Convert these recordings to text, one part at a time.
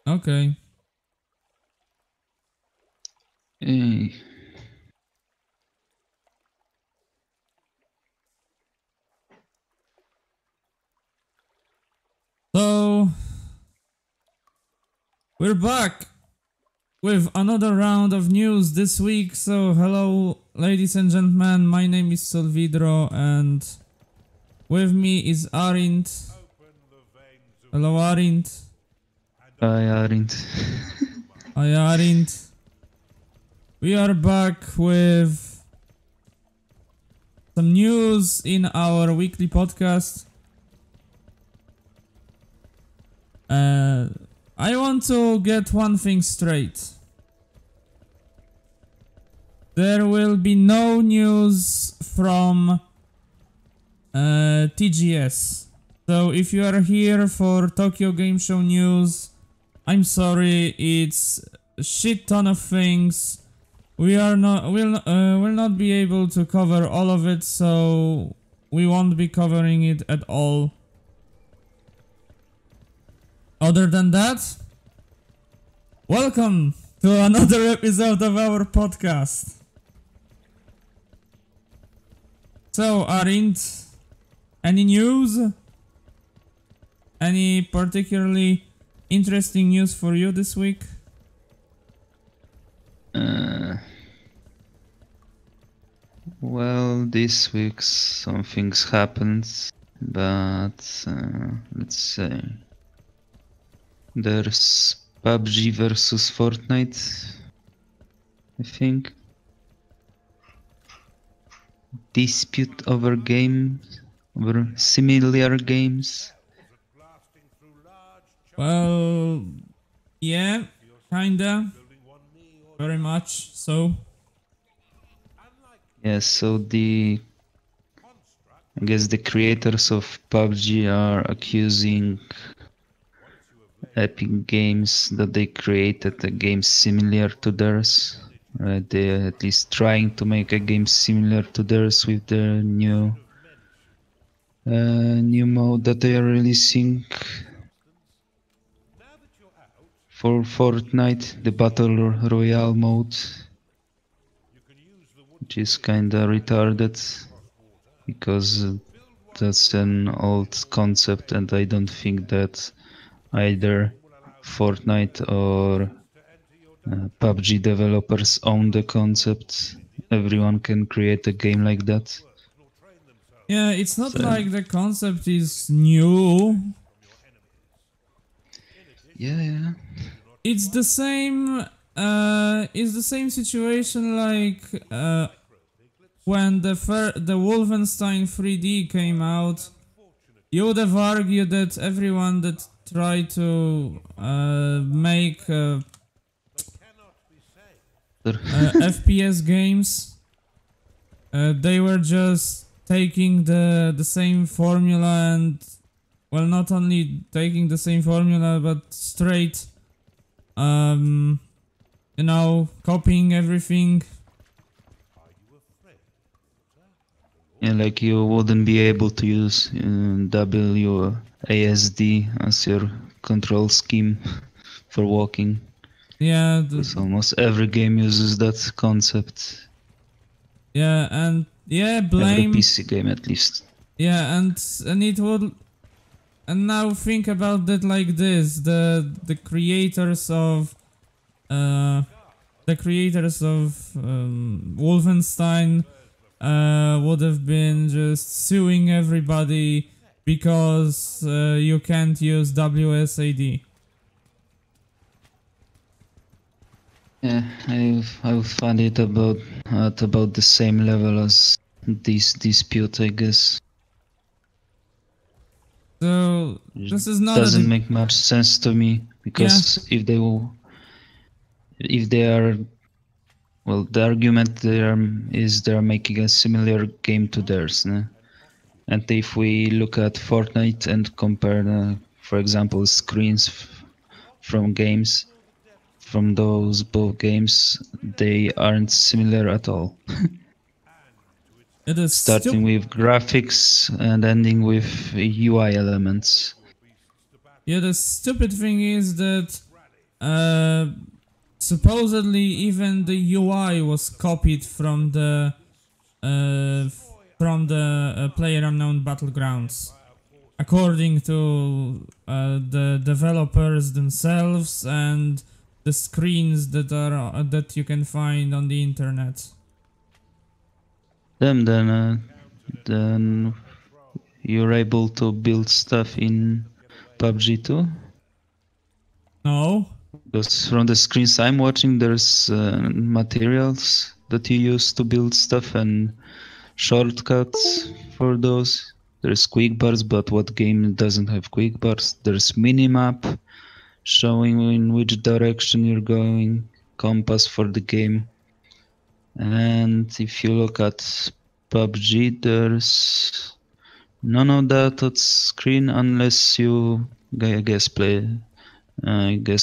Okay. Eh, So we're back with another round of news this week. So hello, ladies and gentlemen. My name is Solvidro, and with me is Arint. Hello, Arint. I aren't. Hi, Arint. We are back with some news in our weekly podcast. I want to get one thing straight. There will be no news from TGS. So if you are here for Tokyo Game Show news, I'm sorry, it's a shit ton of things. We are not will not be able to cover all of it, so we won't be covering it at all. Other than that, welcome to another episode of our podcast. So, Arint, any news? Any particularly interesting news for you this week? Well, this week some things happened, but let's say there's PUBG versus Fortnite, I think. Dispute over games, over similar games. Well, yeah, kinda. Very much so. Yeah, so I guess the creators of PUBG are accusing Epic Games that they created a game similar to theirs. They're at least trying to make a game similar to theirs with the new mode that they are releasing for Fortnite, the Battle Royale mode, which is kinda retarded because that's an old concept, and I don't think that either Fortnite or PUBG developers own the concept. Everyone can create a game like that. Yeah, it's not So, like the concept is new. yeah. It's the same. It's the same situation like when the Wolfenstein 3D came out. You would have argued that everyone that tried to make FPS games, they were just taking the same formula and, well, not only taking the same formula but straight, copying everything. Yeah, like you wouldn't be able to use WASD as your control scheme for walking. Yeah, Because almost every game uses that concept. Every blame. PC game at least. Yeah, and it would. And now think about that like this: the creators of Wolfenstein would have been just suing everybody because you can't use WSAD. Yeah, I find it at about the same level as this dispute, I guess. So this is not doesn't make much sense to me, because if they are, well, the argument there is they're making a similar game to theirs, né? And if we look at Fortnite and compare, for example, screens from games, from those both games, they aren't similar at all. It is Starting with graphics and ending with UI elements. Yeah, the stupid thing is that supposedly even the UI was copied from the PlayerUnknown Battlegrounds, according to the developers themselves and the screens that you can find on the internet. Then you're able to build stuff in PUBG too? No. Because from the screens I'm watching, there's materials that you use to build stuff and shortcuts for those. There's quick bars, but what game doesn't have quick bars? There's minimap showing in which direction you're going, compass for the game. And if you look at PUBG, there's none of that on screen unless you, I guess,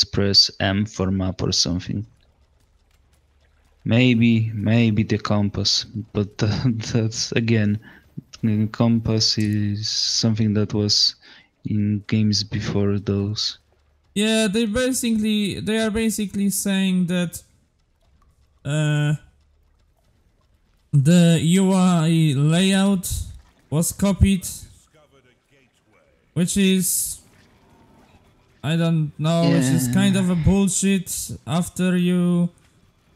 press M for map or something. Maybe the compass, but that's again, the compass is something that was in games before those. Yeah, they are basically saying that the UI layout was copied, which is, I don't know, which is kind of a bullshit after you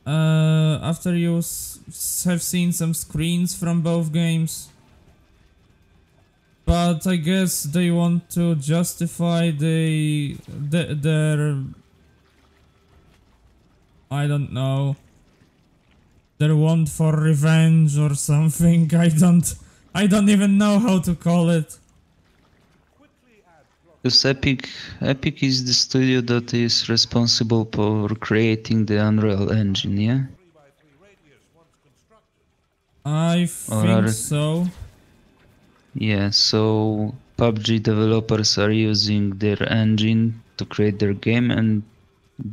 have seen some screens from both games. But I guess they want to justify their I don't know, their want for revenge or something. I don't even know how to call it. Because Epic is the studio that is responsible for creating the Unreal Engine, yeah? I think so. Yeah, so PUBG developers are using their engine to create their game and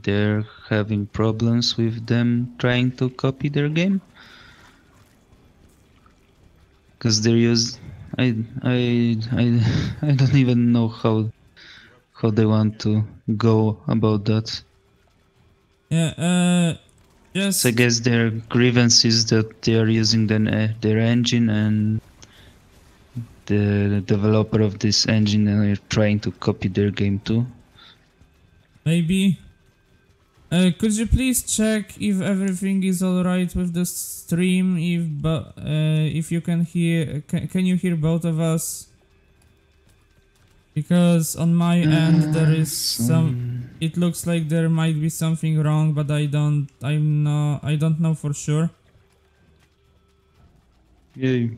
they're having problems with them trying to copy their game. Because they're I don't even know how they want to go about that. Yeah, yes. So I guess their grievance is that they are using their engine and the developer of this engine are trying to copy their game too. Maybe. Could you please check if everything is alright with the stream? If you can hear, can you hear both of us? Because on my end there is some. It looks like there might be something wrong, but I don't know for sure. Yeah.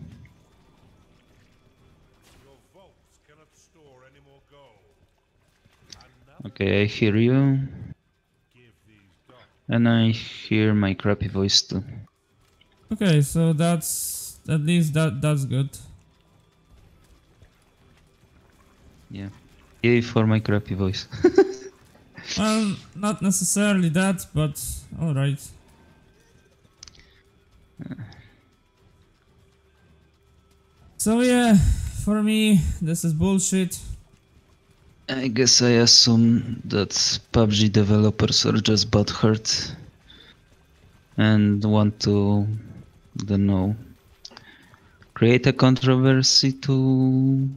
Okay, I hear you. And I hear my crappy voice too. Okay, so that's at least that's good. Yeah. Yay for my crappy voice. Well, not necessarily that, but alright. So yeah, for me, this is bullshit. I guess I assume that PUBG developers are just butthurt and want to, I don't know, create a controversy to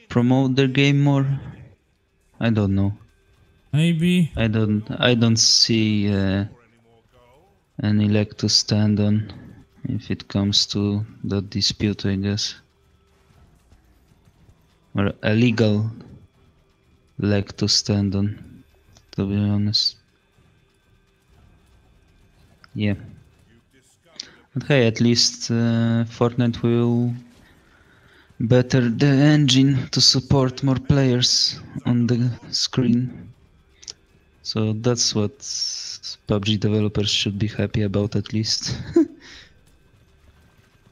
promote their game more. I don't know. Maybe. I don't see any leg to stand on if it comes to that dispute, I guess. Or a legal leg to stand on, to be honest. Yeah. But hey, at least Fortnite will better the engine to support more players on the screen. So that's what PUBG developers should be happy about, at least.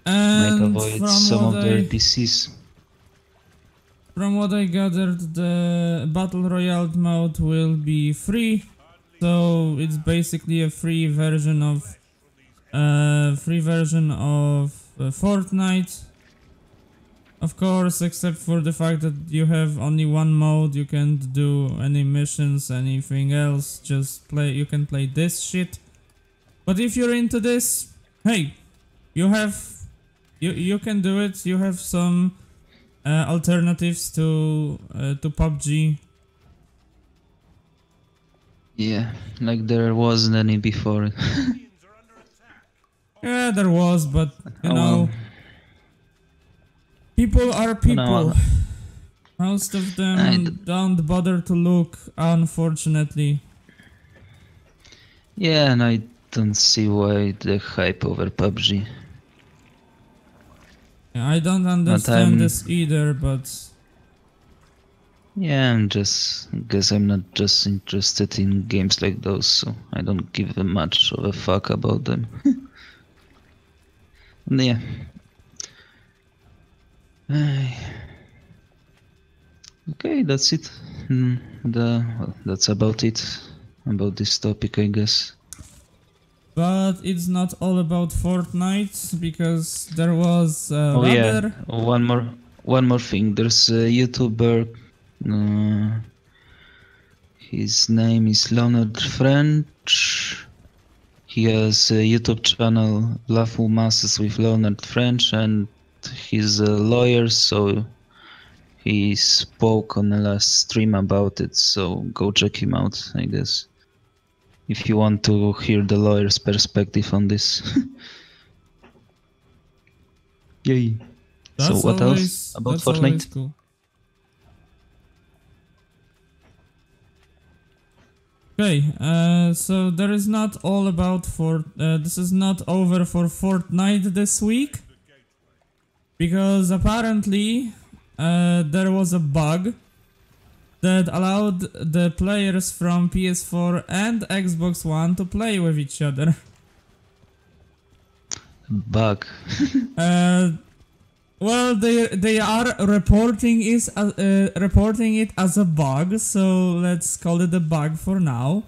Might avoid some of their disease. From what I gathered, the Battle Royale mode will be free, so it's basically a free version of Fortnite. Of course, except for the fact that you have only one mode, you can't do any missions, anything else, just play, you can play this shit. But if you're into this, hey, you can do it, you have some alternatives to PUBG. Yeah, like there wasn't any before. Yeah, there was, but you Oh, know, well. people are people. No, Most of I them don't bother to look, unfortunately. yeah, and I don't see why the hype over PUBG. Yeah, I don't understand this either, but Yeah, guess I'm not just interested in games like those, so I don't give much of a fuck about them. Yeah. Okay, that's it. Well, that's about it about this topic, I guess. but it's not all about Fortnite, because there was Oh rather... yeah, one more thing. There's a YouTuber. His name is Leonard French. He has a YouTube channel, Laughful Masses with Leonard French, and he's a lawyer, so he spoke on the last stream about it, so go check him out, I guess. If you want to hear the lawyer's perspective on this. Yay. That's so what always, else about that's Fortnite? always cool. Okay, so there is not all about this is not over for Fortnite this week, because apparently there was a bug that allowed the players from PS4 and Xbox One to play with each other. Bug. Well, they are reporting it as a bug, so let's call it a bug for now.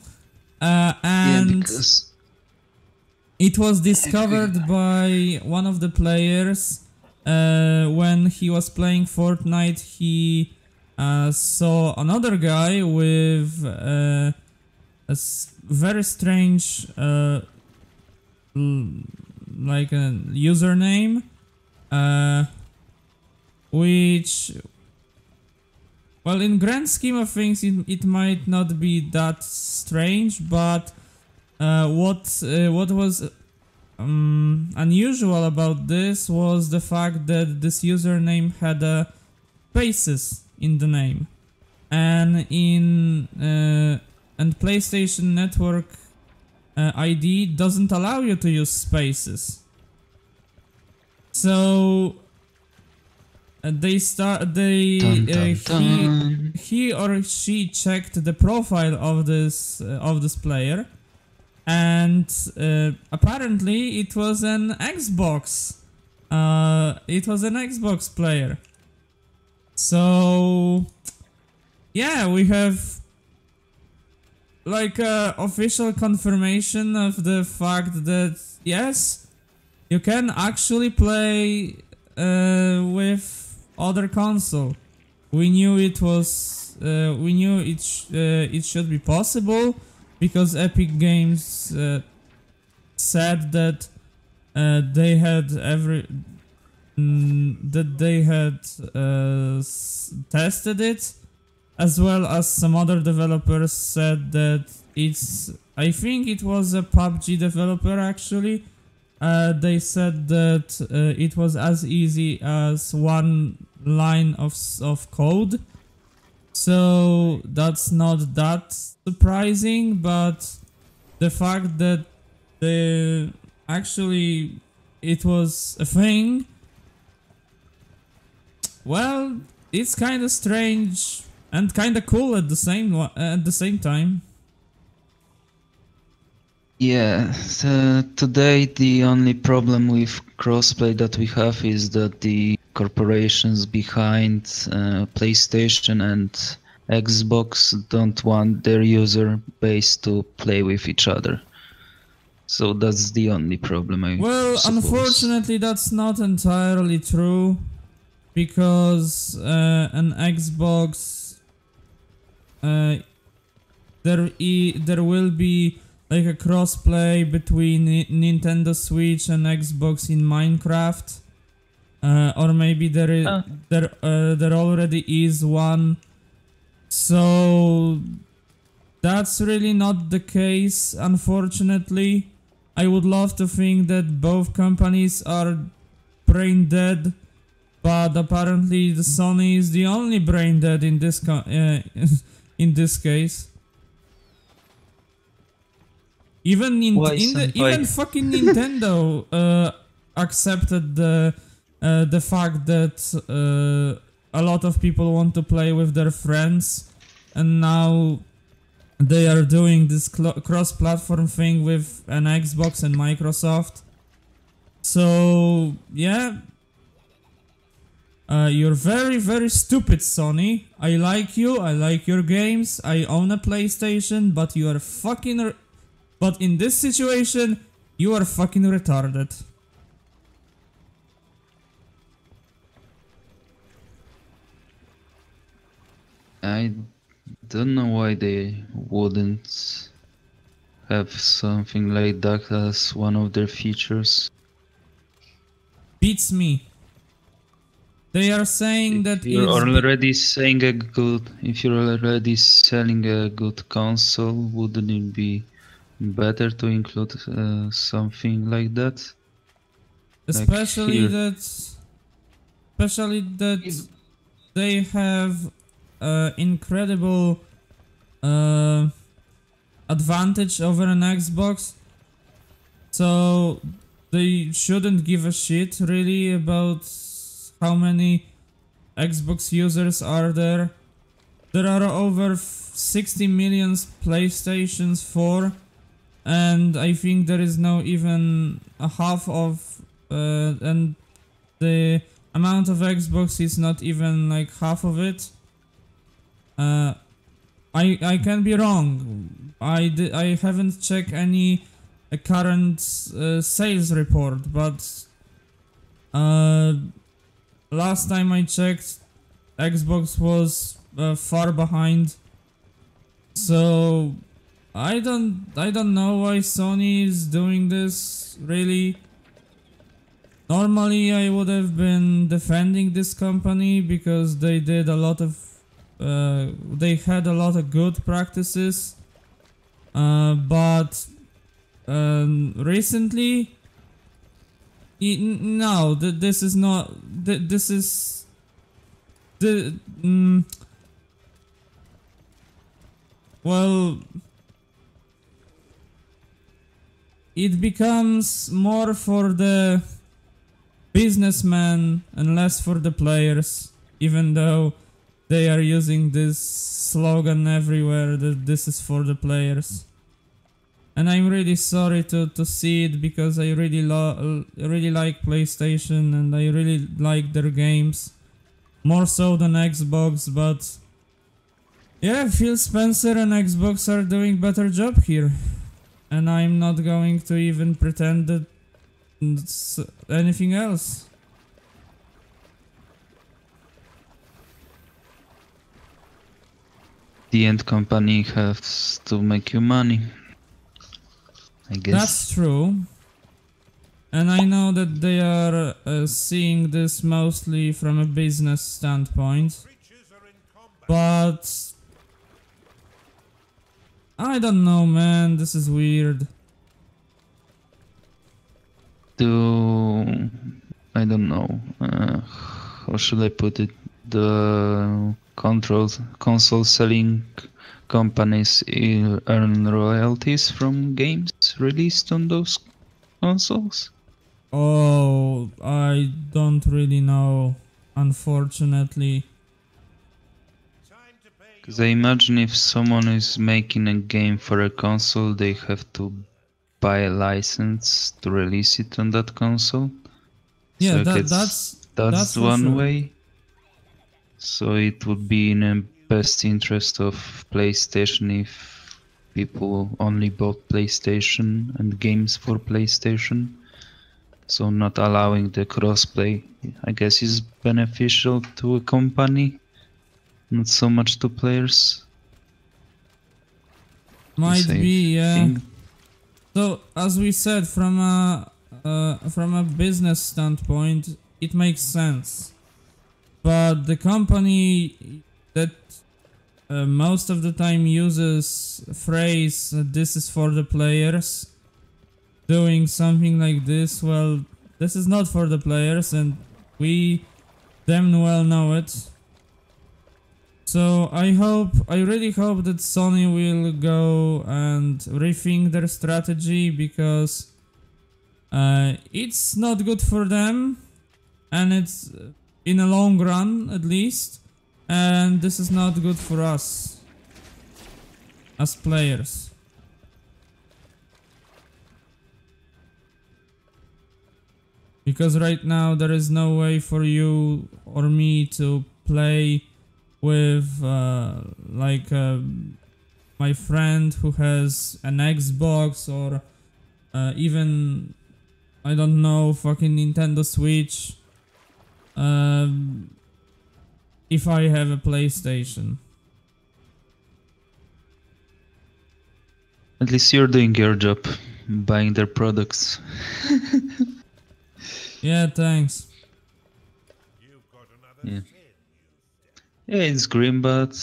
And yeah, because it was discovered by one of the players when he was playing Fortnite. He saw another guy with a very strange like a username, which, well, in grand scheme of things, it might not be that strange, but what was unusual about this was the fact that this username had spaces in the name, and and PlayStation Network ID doesn't allow you to use spaces. So he or she checked the profile of this player, and apparently it was an Xbox. It was an Xbox player. So yeah, we have like official confirmation of the fact that yes, you can actually play with other console. We knew it was. We knew it should be possible, because Epic Games said that they had tested it, as well as some other developers said that it's. I think it was a PUBG developer actually. They said that it was as easy as one line of code, so that's not that surprising. But the fact that actually it was a thing, well, it's kind of strange and kind of cool at the same time. yeah, so today the only problem with crossplay that we have is that the corporations behind PlayStation and Xbox don't want their user base to play with each other. So that's the only problem, I Well, suppose. unfortunately, that's not entirely true, because an Xbox, there will be like a crossplay between Nintendo Switch and Xbox in Minecraft, or maybe there already is one. So that's really not the case, unfortunately. I would love to think that both companies are brain dead, but apparently the Sony is the only brain dead in this in this case. Even even fucking Nintendo accepted the fact that a lot of people want to play with their friends, and now they are doing this cross-platform thing with an Xbox and Microsoft. So yeah, you're very, very stupid, Sony. I like you, I like your games, I own a PlayStation, but you are fucking... But in this situation, you are fucking retarded. I don't know why they wouldn't have something like that as one of their features. Beats me. They are saying that if you're already selling a good console, wouldn't it be better to include something like that? Especially that they have incredible advantage over an Xbox, so they shouldn't give a shit really about how many Xbox users are there. There are over 60 million PlayStations 4, and I think there is now even a half of and the amount of Xbox is not even like half of it. I can be wrong. I haven't checked any current sales report, but last time I checked, Xbox was far behind. So I don't know why Sony is doing this really. Normally I would have been defending this company because they did a lot of they had a lot of good practices, but recently no, this is not this is the well, it becomes more for the businessmen and less for the players, even though they are using this slogan everywhere that this is for the players. And I'm really sorry to see it, because I really like PlayStation and I really like their games, more so than Xbox. But yeah, Phil Spencer and Xbox are doing better job here, and I'm not going to even pretend that it's anything else. The end company has to make you money, I guess. That's true. And I know that they are seeing this mostly from a business standpoint. But I don't know, man. This is weird. I don't know. How should I put it? The console selling companies earn royalties from games released on those consoles? Oh, I don't really know, unfortunately. Because I imagine if someone is making a game for a console, they have to buy a license to release it on that console. Yeah, so that's one sure. way. So it would be in the best interest of PlayStation if people only bought PlayStation and games for PlayStation. So not allowing the crossplay, I guess, is beneficial to a company, not so much to players. Might be, yeah. Think. So, as we said, from a business standpoint, it makes sense. But the company that most of the time uses phrase "this is for the players," doing something like this, well, this is not for the players, and we damn well know it. So I really hope that Sony will go and rethink their strategy, because it's not good for them, and it's in a long run at least, and this is not good for us as players. Because right now there is no way for you or me to play with my friend who has an Xbox, or even, I don't know, fucking Nintendo Switch, if I have a PlayStation. At least you're doing your job, buying their products. Yeah, thanks. Yeah. Yeah, it's grim, but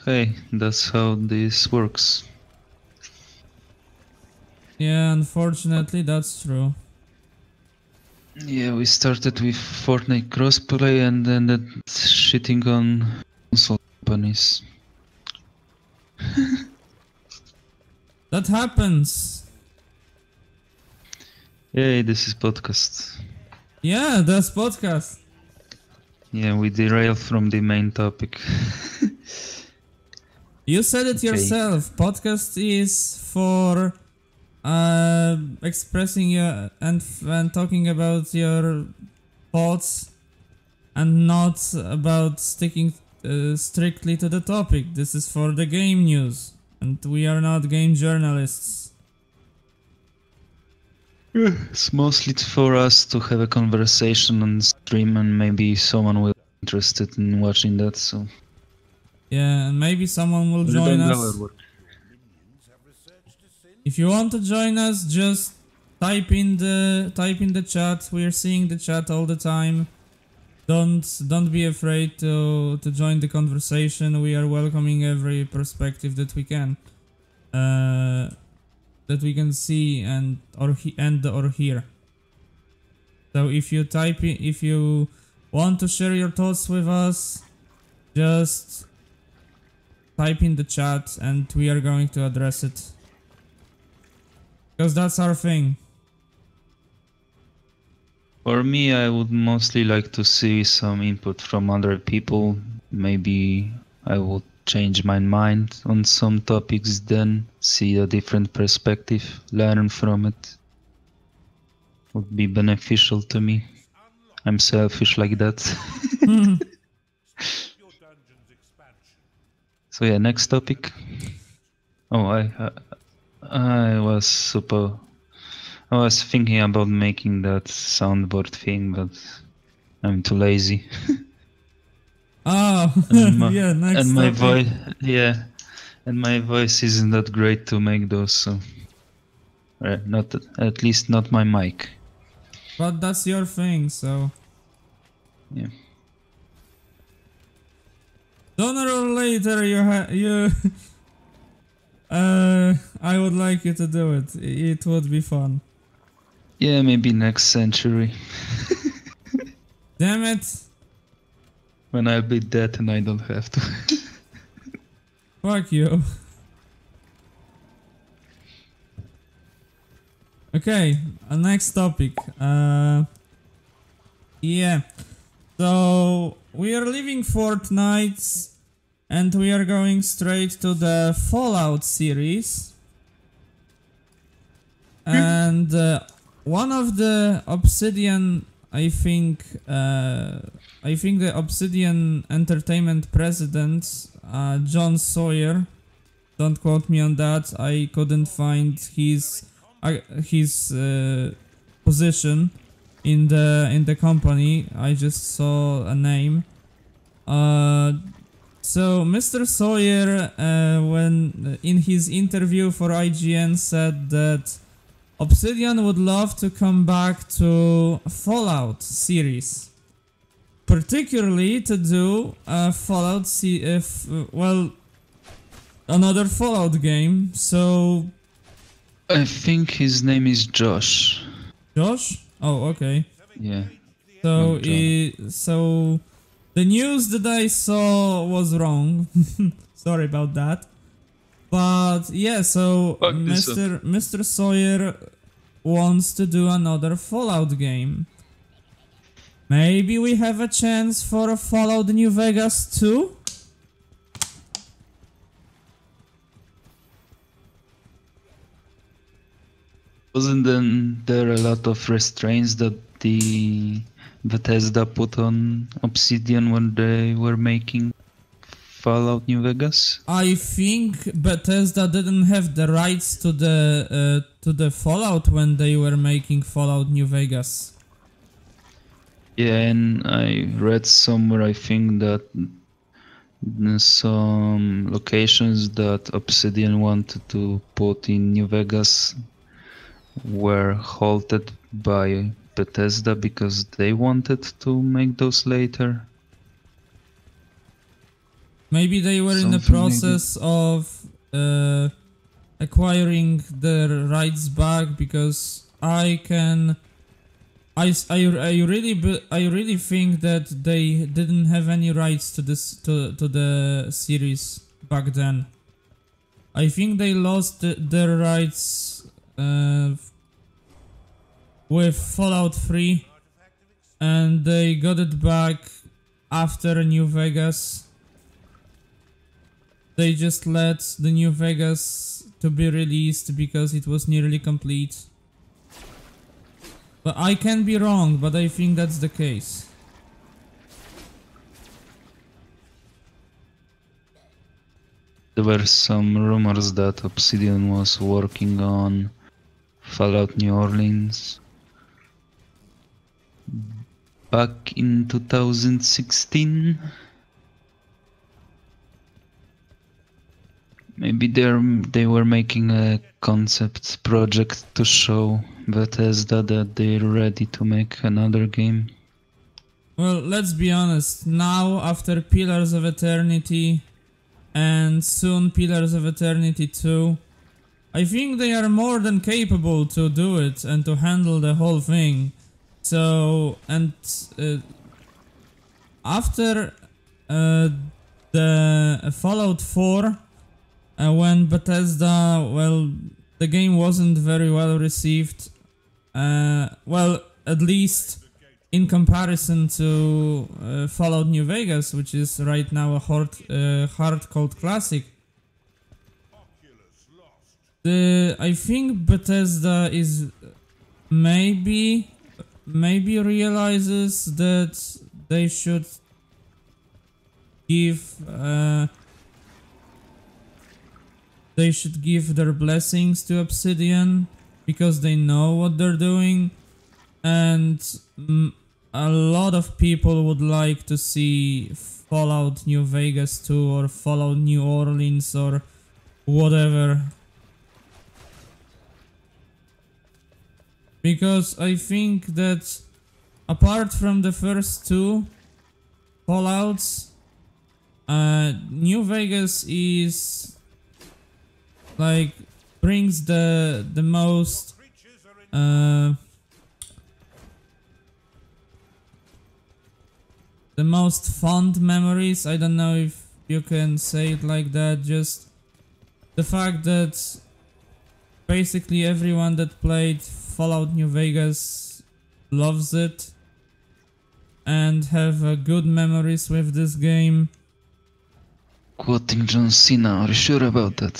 hey, that's how this works. Yeah, unfortunately, that's true. Yeah, we started with Fortnite crossplay and then that shitting on console companies. That happens. Hey, this is podcast. Yeah, that's podcast. Yeah, we derail from the main topic. You said it yourself. Podcast is for expressing your and talking about your thoughts, and not about sticking strictly to the topic. This is for the game news, and we are not game journalists. It's mostly for us to have a conversation on stream, and maybe someone will be interested in watching that. So yeah, and maybe someone will join us. If you want to join us, just type in the chat. We are seeing the chat all the time. Don't be afraid to join the conversation. We are welcoming every perspective that we can. That we can see or hear. So if you want to share your thoughts with us, just type in the chat and we are going to address it. Because that's our thing. For me, I would mostly like to see some input from other people. Maybe I would change my mind on some topics, then see a different perspective, learn from it. Would be beneficial to me. I'm selfish like that. So yeah, next topic. Oh, I was thinking about making that soundboard thing, but I'm too lazy. Oh, yeah, next and my topic. voice, yeah, and my voice isn't that great to make those, so not at least not my mic. But that's your thing, so yeah. Sooner or later, I would like you to do it. It would be fun. Yeah, maybe next century. Damn it! When I'll be dead and I don't have to. Fuck you. Okay, next topic. Yeah. So we are leaving Fortnite and we are going straight to the Fallout series. And one of the Obsidian, I think the Obsidian Entertainment president, John Sawyer, don't quote me on that, I couldn't find his position in the company. I just saw a name. So Mr. Sawyer, when in his interview for IGN, said that Obsidian would love to come back to Fallout series, particularly to do a another Fallout game. So I think his name is Josh. Josh? Oh, okay. Yeah. So, not John. so the news that I saw was wrong. Sorry about that. But yeah, so Fuck this up. Mr. Sawyer wants to do another Fallout game. Maybe we have a chance for a Fallout New Vegas 2? Wasn't then there a lot of restraints that the Bethesda put on Obsidian when they were making Fallout New Vegas? I think Bethesda didn't have the rights to the Fallout when they were making Fallout New Vegas. Yeah, and I read somewhere, I think that some locations that Obsidian wanted to put in New Vegas were halted by Bethesda because they wanted to make those later. Maybe they were in the Something like process of acquiring their rights back, because I really think that they didn't have any rights to the series back then. I think they lost their rights with Fallout 3, and they got it back after New Vegas. They just let the New Vegas to be released because it was nearly complete. But I can be wrong, but I think that's the case. There were some rumors that Obsidian was working on Fallout New Orleans back in 2016. Maybe they were making a concept project to show Bethesda that they're ready to make another game. Well, let's be honest. Now, after Pillars of Eternity and soon Pillars of Eternity 2, I think they are more than capable to do it and to handle the whole thing. So, and after the Fallout 4, when Bethesda, well, the game wasn't very well received. Well, at least in comparison to Fallout New Vegas, which is right now a hard code classic. I think Bethesda is maybe realizes that they should give their blessings to Obsidian, because they know what they're doing, and a lot of people would like to see Fallout New Vegas 2 or Fallout New Orleans or whatever. Because I think that apart from the first two Fallouts, New Vegas is like brings the most fond memories. I don't know if you can say it like that. Just the fact that basically everyone that played Fallout New Vegas loves it and have good memories with this game. Quoting John Cena, are you sure about that?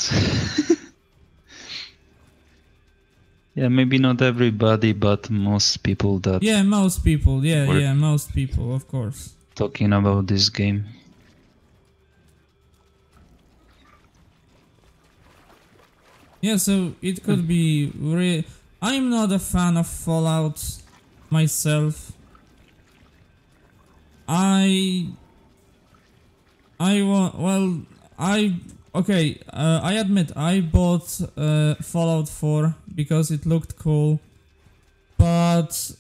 Yeah, maybe not everybody, but most people that... Yeah, most people, most people, of course. Talking about this game. Yeah, so it could be I'm not a fan of Fallout myself. I admit I bought Fallout 4 because it looked cool, but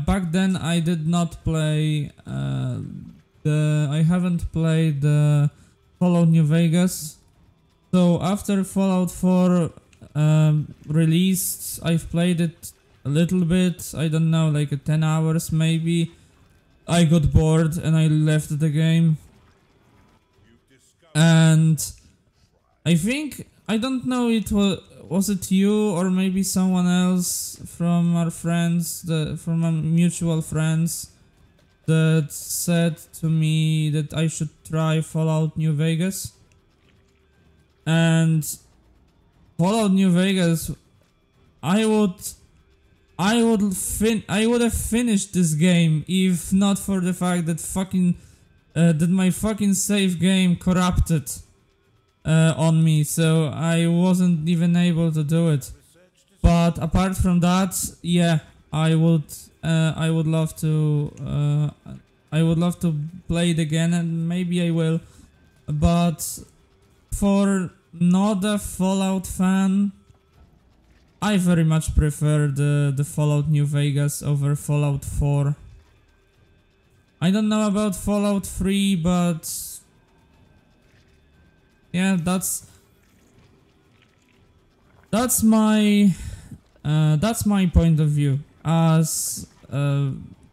back then I did not play I haven't played Fallout New Vegas. So after Fallout 4 released, I've played it a little bit, I don't know, like 10 hours maybe. I got bored and I left the game. And I think, I don't know, was it you or maybe someone else from our friends, from our mutual friends, that said to me that I should try Fallout New Vegas. And Fallout New Vegas, I would have finished this game if not for the fact that that my fucking save game corrupted on me, so I wasn't even able to do it. But apart from that, yeah, I would love to play it again, and maybe I will. But for not a Fallout fan, I very much prefer the Fallout New Vegas over Fallout 4. I don't know about Fallout 3, but yeah, that's my point of view as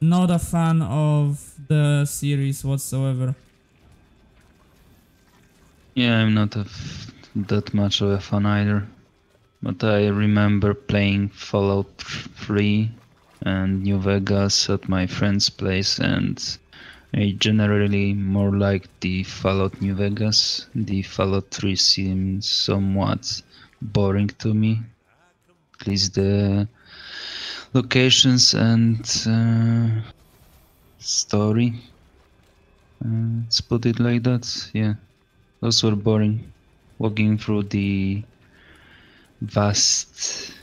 not a fan of the series whatsoever. Yeah, I'm not that much of a fan either. But I remember playing Fallout 3 and New Vegas at my friend's place, and I generally more like the Fallout New Vegas. The Fallout 3 seems somewhat boring to me. At least the locations and story. Let's put it like that. Yeah, those were boring. Walking through the vast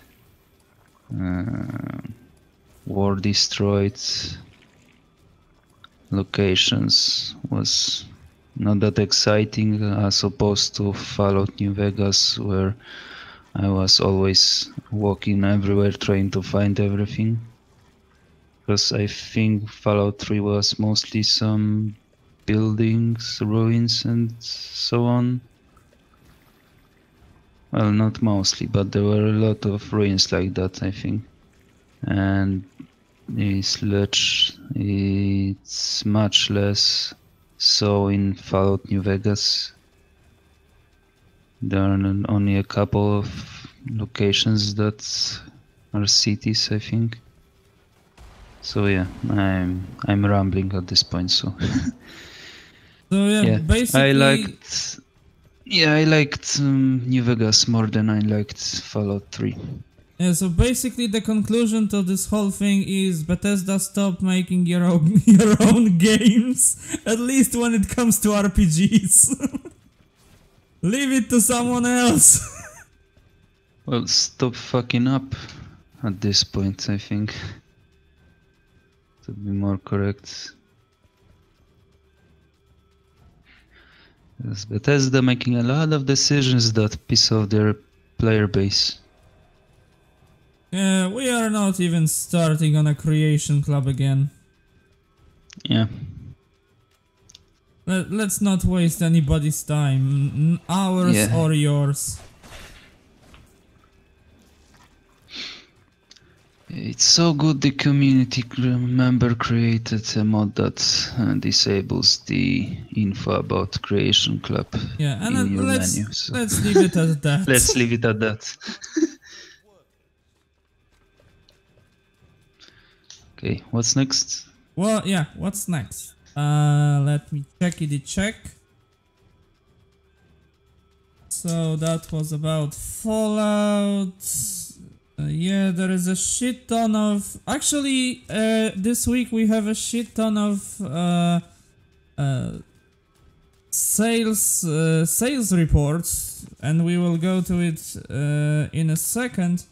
war destroyed locations was not that exciting as opposed to Fallout New Vegas, where I was always walking everywhere trying to find everything, because I think Fallout 3 was mostly some buildings, ruins and so on. Well, not mostly, but there were a lot of ruins like that, I think. And it's much less so in Fallout New Vegas. There are only a couple of locations that are cities, I think. So yeah, I'm rambling at this point, so... So yeah, basically... I liked New Vegas more than I liked Fallout 3. Yeah, so basically the conclusion to this whole thing is Bethesda, stop making your own games, at least when it comes to RPGs. Leave it to someone else. Well, stop fucking up at this point, I think. To be more correct. Yes, Bethesda making a lot of decisions that piss off their player base. Yeah, we are not even starting on a creation club again. Yeah. Let's not waste anybody's time, ours or yours. It's so good the community member created a mod that disables the info about Creation Club in your menu. So. Let's leave it at that. Let's leave it at that. Okay, what's next? Well, yeah, what's next? Let me check. So that was about Fallout. Yeah, there is a shit ton of... Actually, this week we have a shit ton of sales reports, and we will go to it in a second.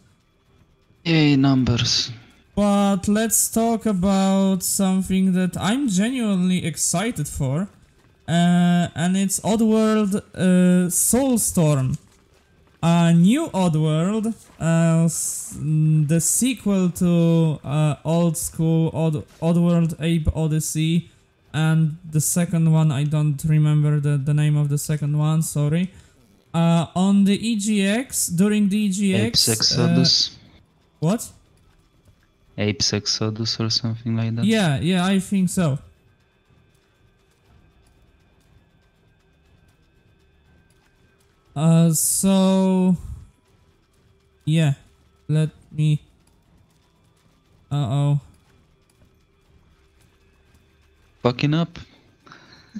Yay, numbers. But let's talk about something that I'm genuinely excited for, and it's Oddworld Soulstorm. A new Oddworld, the sequel to old school Oddworld Ape Odyssey, and the second one, I don't remember the name of the second one, sorry. On the EGX, during the EGX... Apes Exodus? What? Apes Exodus or something like that? Yeah, I think so. So... Yeah, let me... Uh-oh. Fucking up?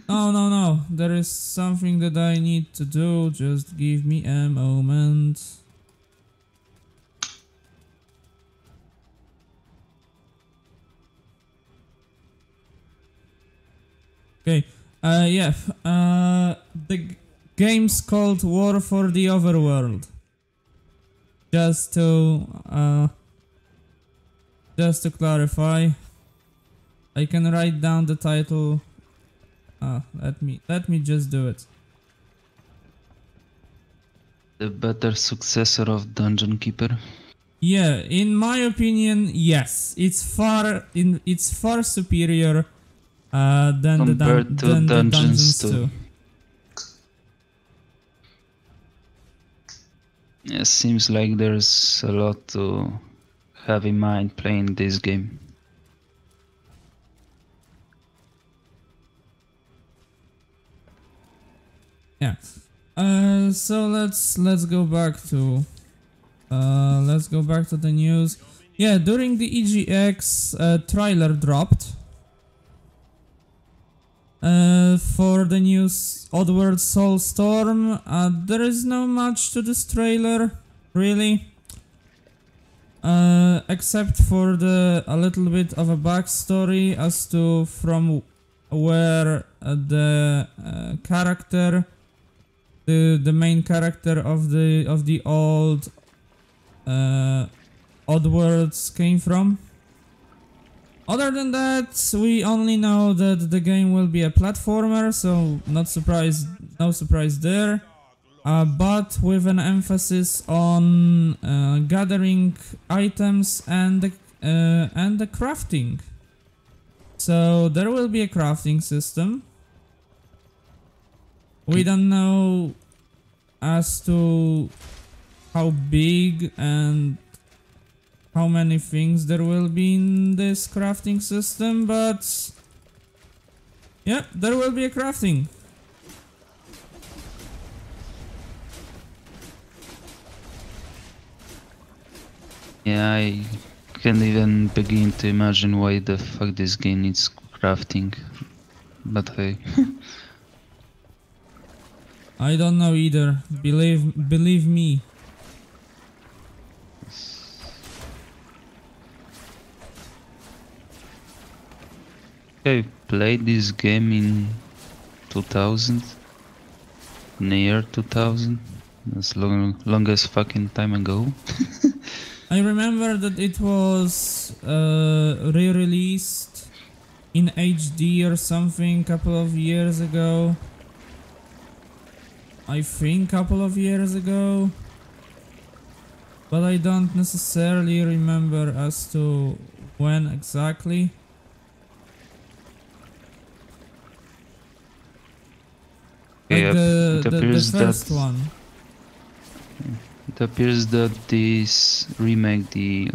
No, there is something that I need to do, just give me a moment. Okay, yeah, the game's called War for the Overworld. Just to clarify, I can write down the title. Let me just do it. The better successor of Dungeon Keeper? Yeah, in my opinion, yes. It's far superior than Compared to the Dungeons 2. 2. It seems like there's a lot to have in mind playing this game. Yeah. So let's go back to the news. Yeah, during the EGX, trailer dropped for the new Oddworld Soulstorm. There is no much to this trailer, really, except for a little bit of a backstory as to from where the character, the main character of the old Oddworlds came from. Other than that, we only know that the game will be a platformer, so no surprise there. But with an emphasis on gathering items and the crafting. So there will be a crafting system. We don't know as to how big and how many things there will be in this crafting system, but yeah, there will be a crafting. Yeah, I can't even begin to imagine why the fuck this game needs crafting. But hey. I don't know either. Believe me. I played this game in 2000, in the year 2000. That's longest fucking time ago. I remember that it was re-released in HD or something couple of years ago. I think couple of years ago. But I don't necessarily remember as to when exactly. Like the first one. It appears that this remake, the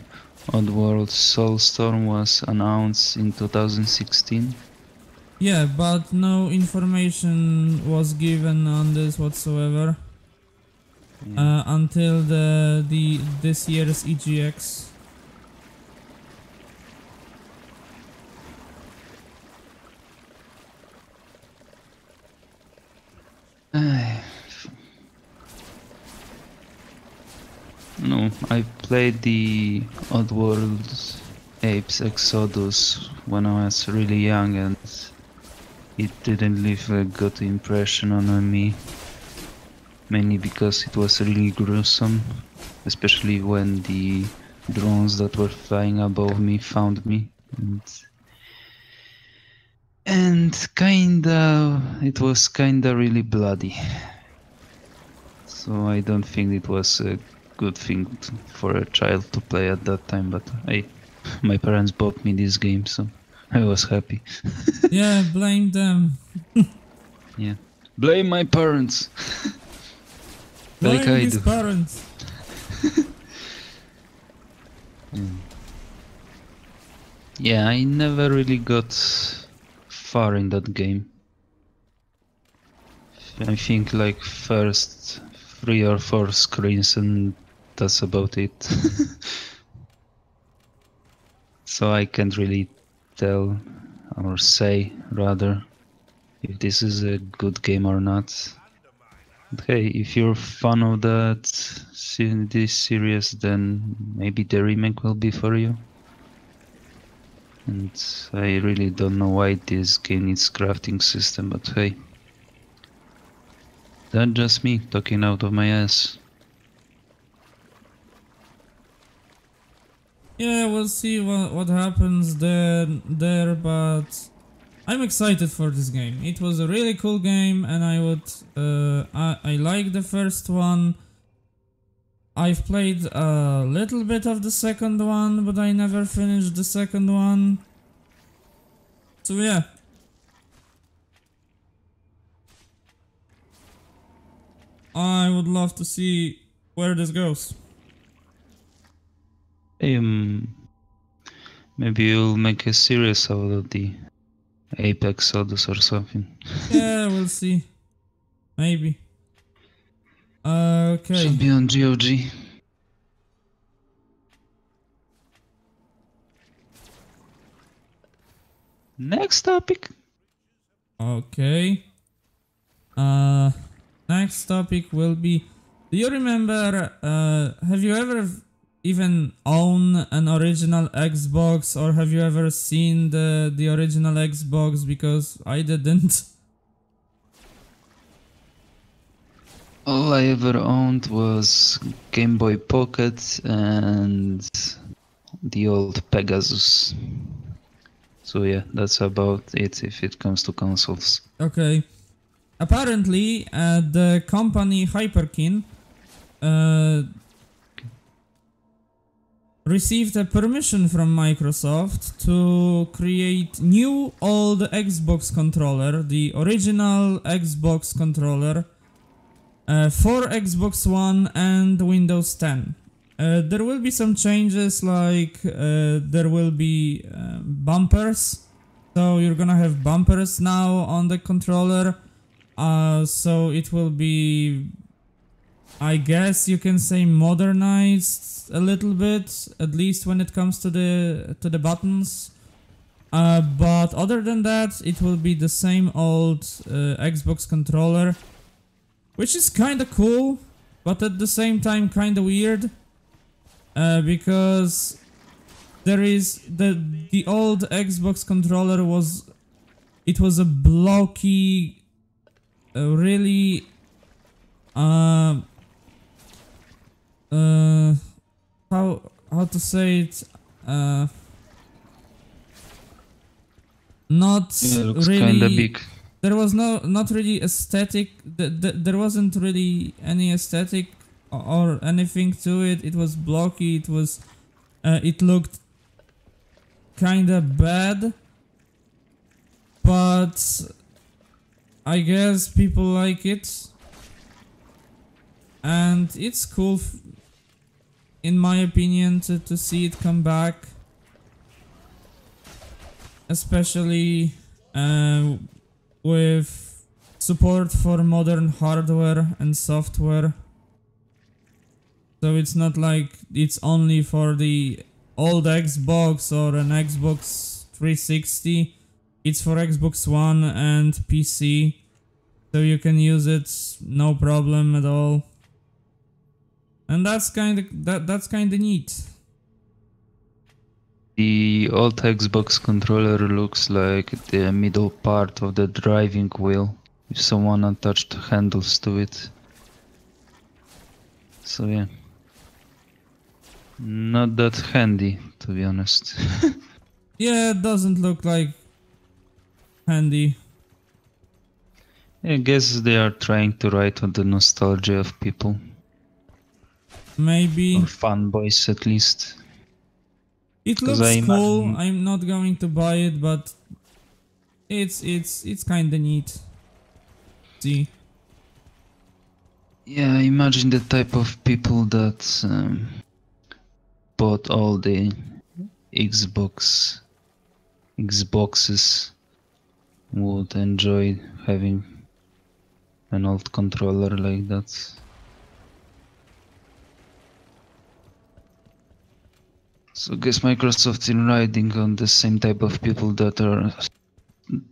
Oddworld Soulstorm, was announced in 2016. Yeah, but no information was given on this whatsoever until this year's EGX. No, I played the Oddworld Apes Exodus when I was really young, and it didn't leave a good impression on me. Mainly because it was really gruesome, especially when the drones that were flying above me found me, and kinda, it was kinda really bloody. So I don't think it was a good thing for a child to play at that time, but hey, my parents bought me this game, so I was happy. Yeah, blame them. Yeah. Blame my parents! Blame Like I his do. parents. Yeah, I never really got far in that game. I think like first 3 or 4 screens and that's about it. So I can't really tell or say rather if this is a good game or not. But hey, if you're a fan of this series, then maybe the remake will be for you. And I really don't know why this game needs crafting system, but hey. That's just me talking out of my ass. Yeah, we'll see what happens there, but I'm excited for this game. It was a really cool game, and I like the first one. I've played a little bit of the second one, but I never finished the second one. So yeah. I would love to see where this goes. Hey, maybe you'll make a series out of the Apex Odus or something. Yeah, we'll see. Maybe. Okay. Should be on GOG. Next topic. Okay. Next topic will be, do you remember, have you ever even owned an original Xbox, or have you ever seen the original Xbox? Because I didn't. All I ever owned was Game Boy Pocket and the old Pegasus. So yeah, that's about it if it comes to consoles. Okay. Apparently, the company Hyperkin received a permission from Microsoft to create new old Xbox controller, the original Xbox controller, for Xbox One and Windows 10. There will be some changes, like there will be bumpers, so you're gonna have bumpers now on the controller. So it will be, I guess you can say, modernized a little bit, at least when it comes to the buttons. But other than that, it will be the same old Xbox controller, which is kind of cool, but at the same time kind of weird, because there is the old Xbox controller was a blocky, really how to say it, not Yeah, it looks really kinda big. there was not really aesthetic, there wasn't really any aesthetic or anything to it. It was blocky, it looked kinda bad, but I guess people like it, and it's cool, in my opinion, to see it come back, especially with support for modern hardware and software. So it's not like it's only for the old Xbox or an Xbox 360. It's for Xbox One and PC, so you can use it no problem at all. And that's kind of neat. The old Xbox controller looks like the middle part of the driving wheel, if someone attached handles to it. So yeah. Not that handy, to be honest. Yeah, it doesn't look like handy. I guess they are trying to write on the nostalgia of people. Maybe. Or fanboys, at least. It 'Cause looks I cool. imagine- I'm not going to buy it, but it's kinda neat. See. Yeah, I imagine the type of people that bought all the Xboxes would enjoy having an old controller like that. So I guess Microsoft is riding on the same type of people that are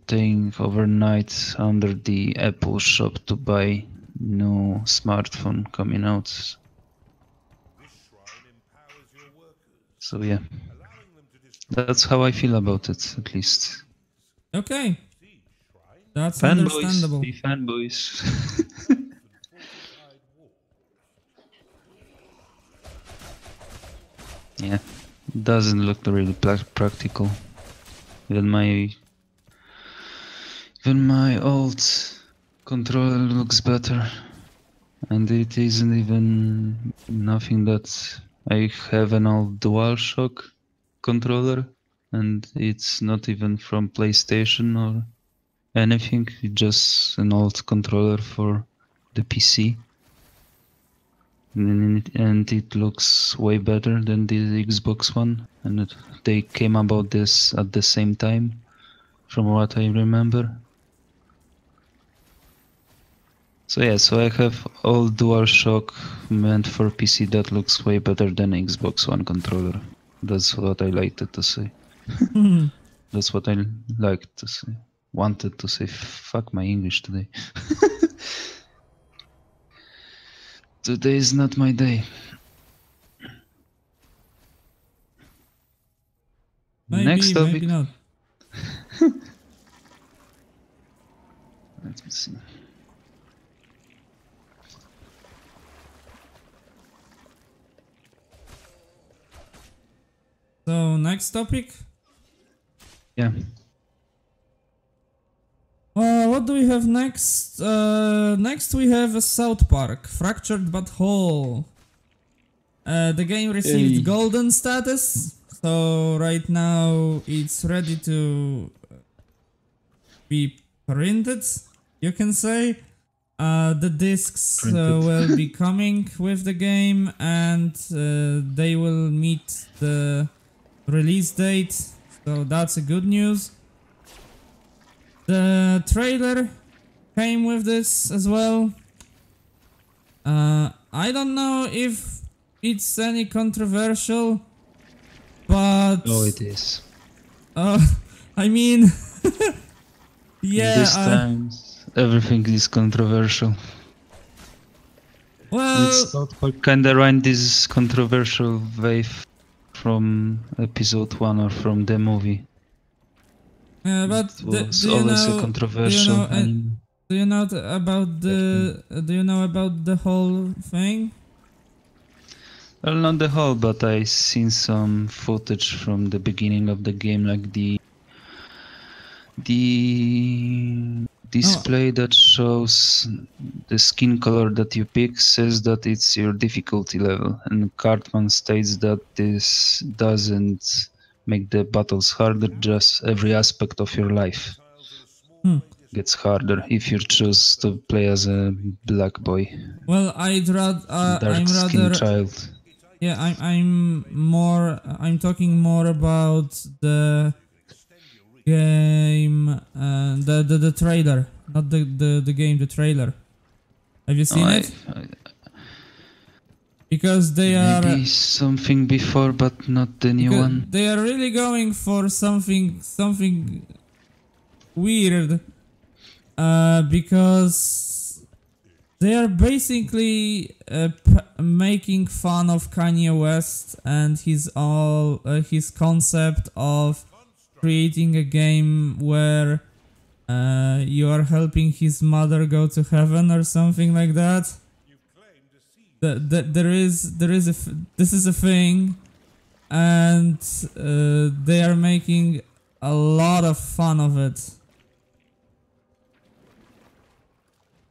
staying overnight under the Apple shop to buy new smartphone coming out. So yeah, that's how I feel about it, at least. Okay. That's Fanboys, understandable. be fanboys. Yeah, doesn't look really practical. Even my old controller looks better, and it isn't even nothing that I have an old DualShock controller, and it's not even from PlayStation or anything. It's just an old controller for the PC. And it looks way better than the Xbox One, and they came about this at the same time, from what I remember. So yeah, so I have all DualShock meant for PC that looks way better than Xbox One controller. That's what I liked to say. That's what I liked to say. Wanted to say. Fuck my English today. Today is not my day. Maybe, Next topic. maybe not. Let me see. So, next topic? Yeah. What do we have next? Next we have a South Park, Fractured But Whole. The game received Hey. golden status, so right now it's ready to be printed, you can say. The discs will be coming with the game, and they will meet the release date, so that's a good news. The trailer came with this as well. I don't know if it's any controversial, but Oh, it is. I mean, yeah. This times everything is controversial. Well, And South Park kinda ran this controversial wave from episode 1 or from the movie. but It was do you always know? a controversial anime. Do you know about the? Do you know about the whole thing? Well, not the whole, but I seen some footage from the beginning of the game, like the display that shows the skin color that you pick says that it's your difficulty level, and Cartman states that this doesn't make the battles harder, just every aspect of your life gets harder if you choose to play as a black boy. Well, I'm Dark-skinned rather. child. Yeah, I'm talking more about the game, the trailer, not the game, the trailer. Have you seen it? Because they Maybe are something before, but not the new one. They are really going for something weird, because they are basically making fun of Kanye West and his concept of creating a game where you are helping his mother go to heaven or something like that. this is a thing, and they are making a lot of fun of it.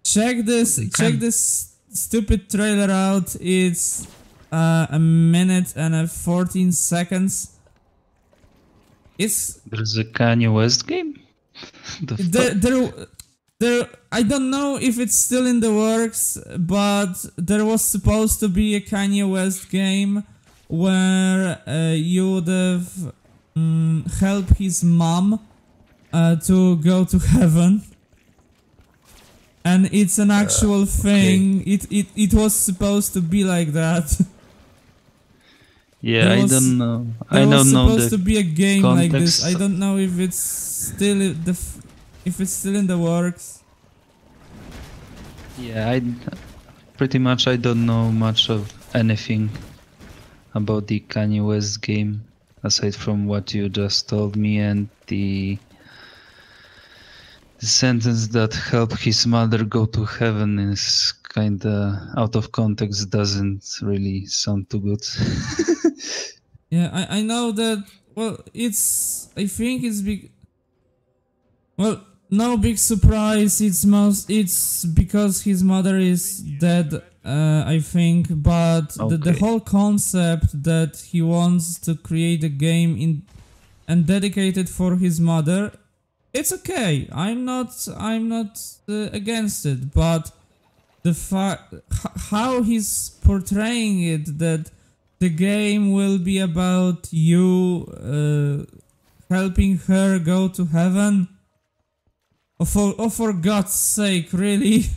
Check this stupid trailer out. It's a minute and 14 seconds. There's a Kanye West game. I don't know if it's still in the works, but there was supposed to be a Kanye West game where you would have helped his mom to go to heaven. And it's an actual thing. Okay. It was supposed to be like that. Yeah, I don't know. I don't know. There was supposed to be a game context. Like this. I don't know if it's still in the works. Yeah, I don't know much of anything about the Kanye West game aside from what you just told me, and the sentence that helped his mother go to heaven is kinda out of context, doesn't really sound too good. Yeah, I know that. Well, I think it's big. Well, no big surprise. It's because his mother is dead. I think, but okay. the whole concept that he wants to create a game and dedicate it for his mother. It's okay. I'm not against it, but the fact how he's portraying it, that the game will be about you helping her go to heaven. Oh, for God's sake, really?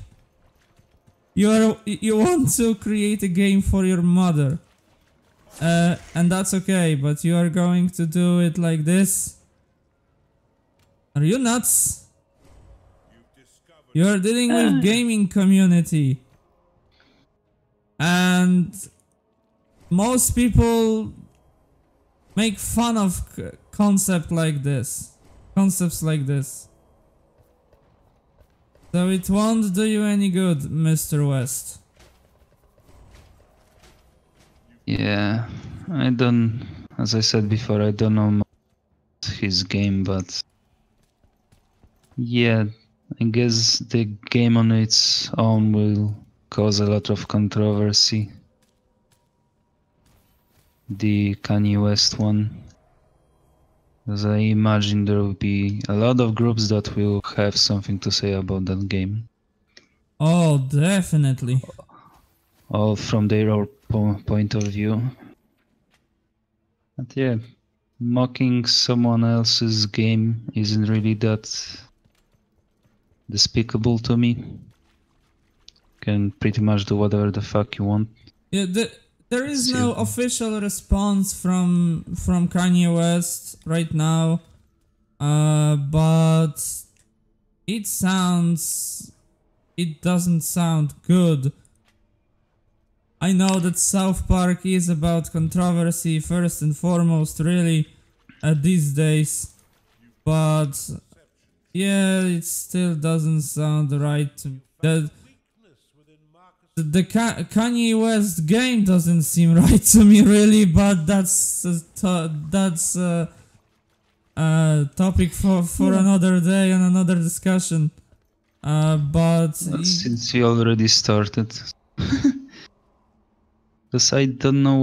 You want to create a game for your mother, and that's okay, but you are going to do it like this? Are you nuts? You're dealing with gaming community. And most people make fun of concepts like this. So it won't do you any good, Mr. West. Yeah, as I said before, I don't know much his game, but yeah, I guess the game on its own will cause a lot of controversy. The Kanye West one. Because I imagine there will be a lot of groups that will have something to say about that game. Oh, definitely. All from their own point of view. But yeah, mocking someone else's game isn't really that despicable to me. Can pretty much do whatever the fuck you want. Yeah, there is no official response from Kanye West right now, but it doesn't sound good. I know that South Park is about controversy first and foremost, really, these days, but yeah, it still doesn't sound right to me. The Kanye West game doesn't seem right to me, really, but that's a topic for another day and another discussion. But since we already started, because I don't know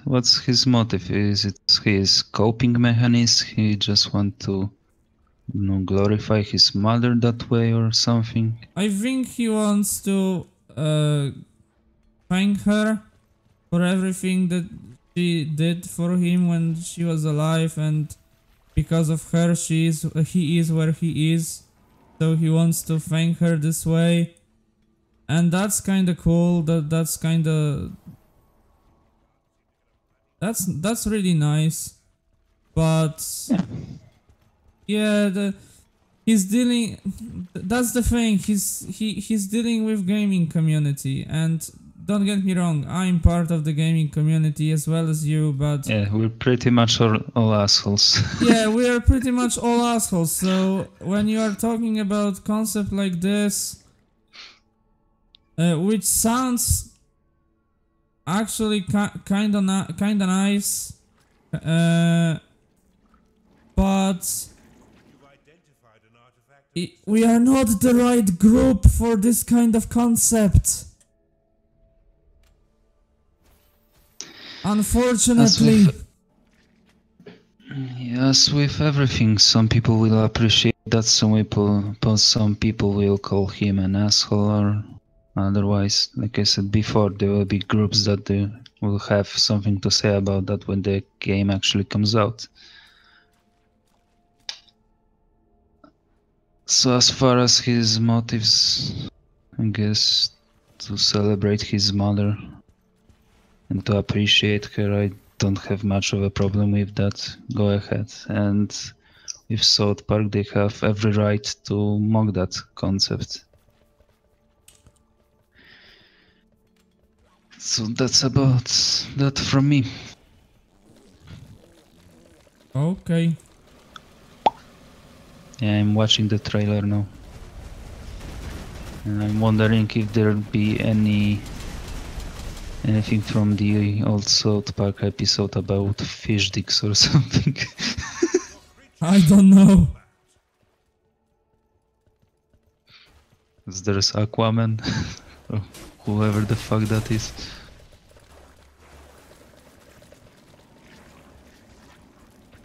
what's his motive. Is it his coping mechanism? He just want to, glorify his mother that way or something? I think he wants to thank her for everything that she did for him when she was alive, and because of her he is where he is, so he wants to thank her this way, and that's kind of cool. That's really nice, but yeah, he's dealing. That's the thing. He's dealing with gaming community, and don't get me wrong, I'm part of the gaming community as well as you. But yeah, we're pretty much all assholes. Yeah, we are pretty much all assholes. So when you are talking about concept like this, which sounds actually kinda nice, but we are not the right group for this kind of concept. Unfortunately. Yes, with everything, some people will appreciate that, some people will call him an asshole, or otherwise, like I said before, there will be groups that they will have something to say about that when the game actually comes out. So as far as his motives, I guess to celebrate his mother and to appreciate her, I don't have much of a problem with that. Go ahead. And with South Park, they have every right to mock that concept. So that's about that from me. Okay. Yeah, I'm watching the trailer now. And I'm wondering if there'll be anything from the old South Park episode about fish dicks or something. I don't know. There's Aquaman, or whoever the fuck that is.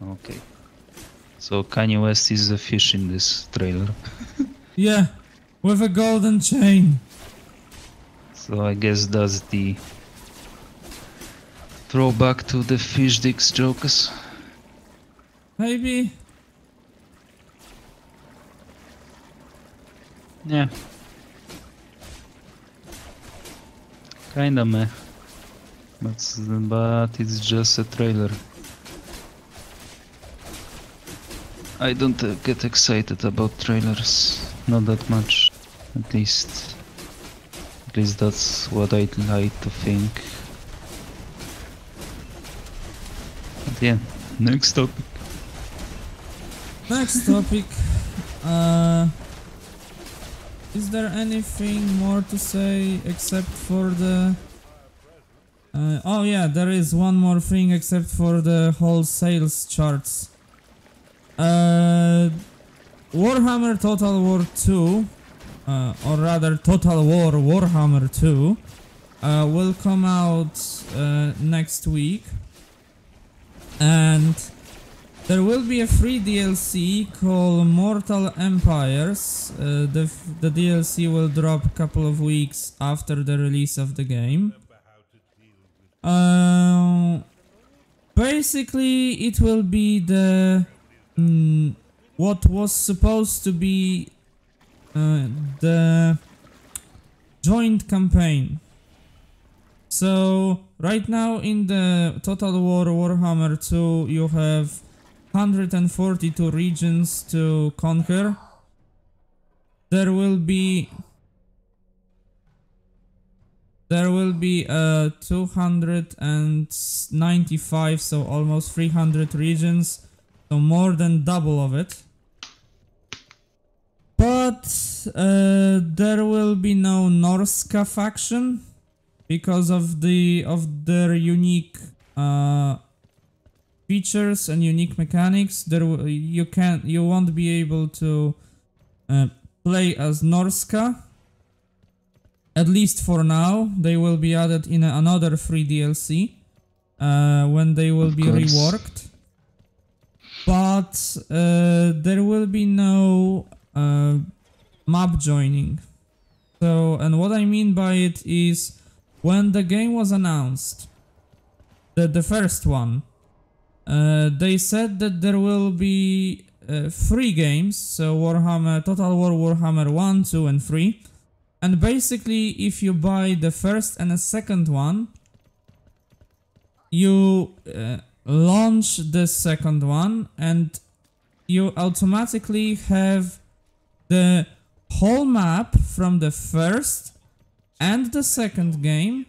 Okay. So Kanye West is a fish in this trailer. Yeah, with a golden chain. So I guess that's the throwback to the fish dicks jokes. Maybe. Yeah. Kinda meh. But it's just a trailer. I don't get excited about trailers. Not that much. At least that's what I'd like to think. But yeah, next topic. Next topic. Is there anything more to say except for the... oh yeah, there is one more thing except for the whole sales charts. Warhammer Total War 2, or rather Total War Warhammer 2, will come out next week, and there will be a free DLC called Mortal Empires. The DLC will drop a couple of weeks after the release of the game. Basically, it will be the what was supposed to be the joint campaign. So right now in the Total War Warhammer 2 you have 142 regions to conquer. There will be 295, so almost 300 regions, so more than double of it. But there will be no Norska faction because of their unique features and unique mechanics. You won't be able to play as Norska. At least for now. They will be added in another free DLC when they will be reworked. But there will be no map joining. So, and what I mean by it is, when the game was announced, the first one, they said that there will be 3 games, so Warhammer, Total War Warhammer 1, 2 and 3. And basically, if you buy the first and the second one, you launch the second one and you automatically have the whole map from the first and the second game.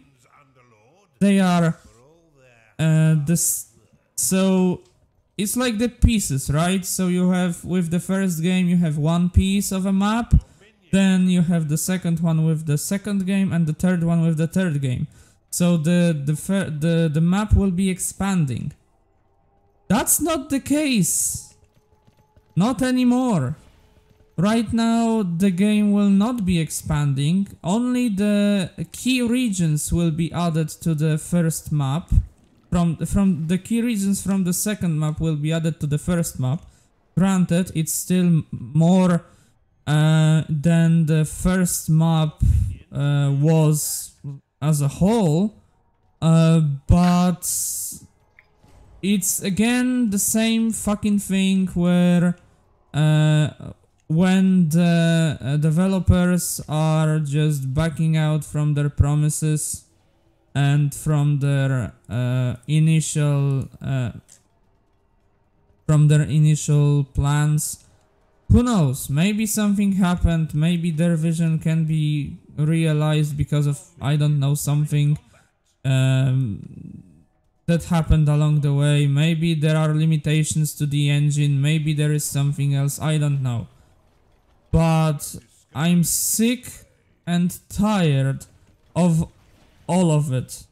They are so it's like the pieces, right? So you have, with the first game you have one piece of a map, then you have the second one with the second game and the third one with the third game. So the map will be expanding. That's not the case. Not anymore. Right now the game will not be expanding. Only the key regions will be added to the first map. From the key regions from the second map will be added to the first map. Granted, it's still more than the first map was as a whole, but it's again the same fucking thing where when the developers are just backing out from their promises and from their initial plans. Who knows? Maybe something happened. Maybe their vision can be realized because of, I don't know, something that happened along the way. Maybe there are limitations to the engine. Maybe there is something else. I don't know. But I'm sick and tired of all of it,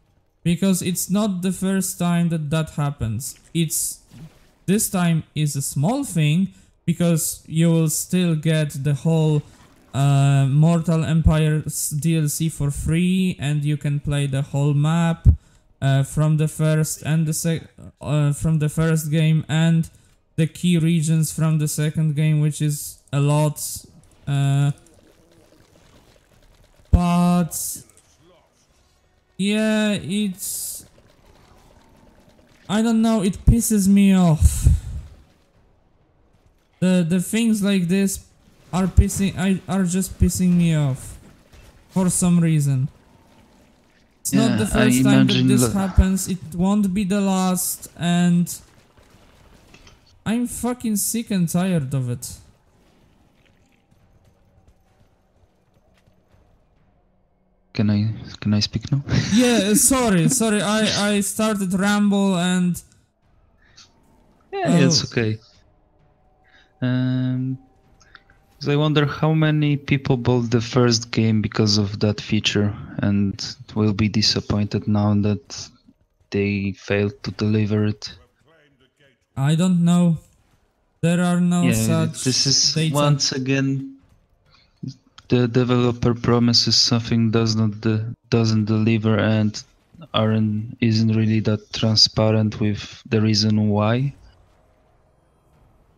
because it's not the first time that happens. This time is a small thing, because you will still get the whole Mortal Empires DLC for free, and you can play the whole map from the first and from the first game, and the key regions from the second game, which is a lot. But yeah, I don't know, it pisses me off. The things like this are just pissing me off for some reason. It's not the first time that this happens, it won't be the last, and I'm fucking sick and tired of it. Can I speak now? Yeah, sorry, I started ramble and... Yeah, it's okay. So I wonder how many people bought the first game because of that feature and will be disappointed now that they failed to deliver it. I don't know. There are no such this is data. Once again, the developer promises something doesn't deliver, and isn't really that transparent with the reason why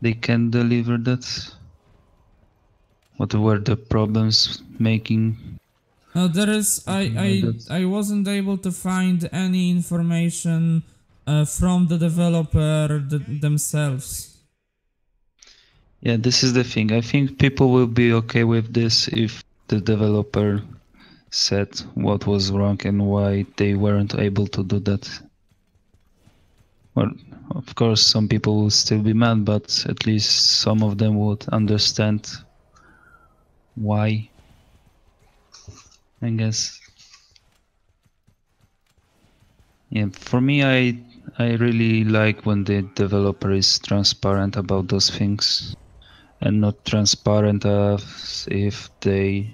they can deliver that. What were the problems making? No, there is. I wasn't able to find any information from the developer themselves. Yeah, this is the thing. I think people will be okay with this if the developer said what was wrong and why they weren't able to do that. Well, of course, some people will still be mad, but at least some of them would understand why, I guess. Yeah, for me, I really like when the developer is transparent about those things, and not transparent as if they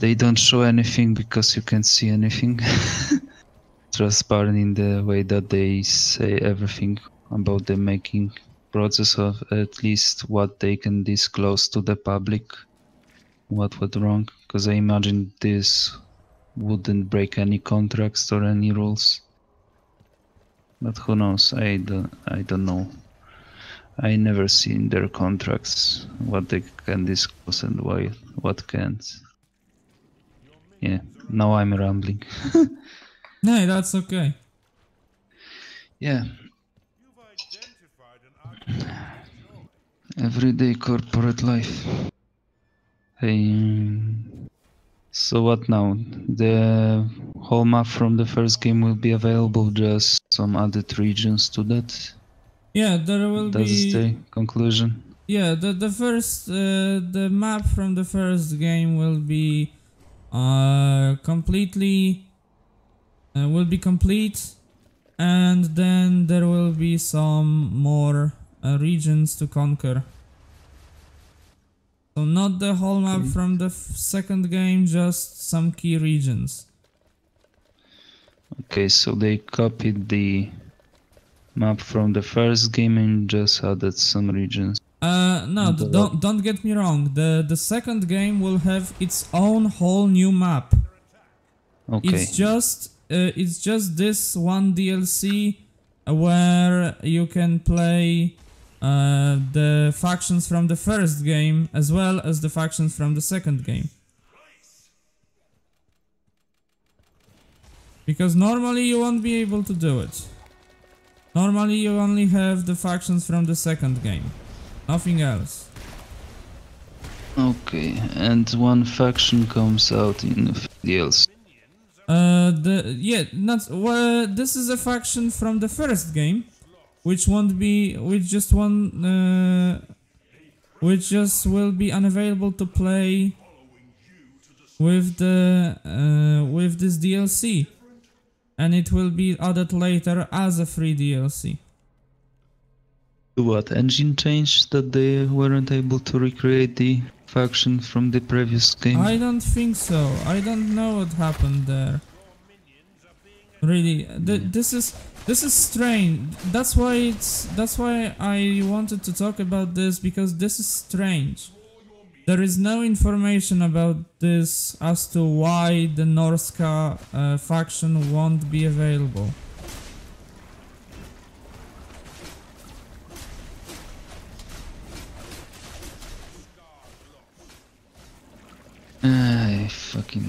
don't show anything because you can't see anything. Transparent in the way that they say everything about the making process, of at least what they can disclose to the public, what went wrong, because I imagine this wouldn't break any contracts or any rules. But who knows? I don't know. I never see in their contracts what they can disclose and what can't. Yeah, now I'm rambling. No, that's okay. Yeah. Everyday corporate life. Hey, so what now? The whole map from the first game will be available, just some added regions to that? Yeah, there will be... That's the conclusion? Yeah, the first... the map from the first game will be completely... will be complete, and then there will be some more regions to conquer. So not the whole map from the second game, just some key regions. Okay, so they copied the map from the first game and just added some regions. No, don't get me wrong. The second game will have its own whole new map. Okay. It's just this one DLC where you can play the factions from the first game as well as the factions from the second game. Because normally you won't be able to do it. Normally you only have the factions from the second game. Nothing else. Okay, and one faction comes out in DLC. This is a faction from the first game, which just will be unavailable to play with this DLC, and it will be added later as a free DLC. What engine changed that they weren't able to recreate the faction from the previous game? I don't think so. I don't know what happened there. Really, this is strange. That's why I wanted to talk about this, because this is strange. There is no information about this as to why the Norska faction won't be available. I fucking...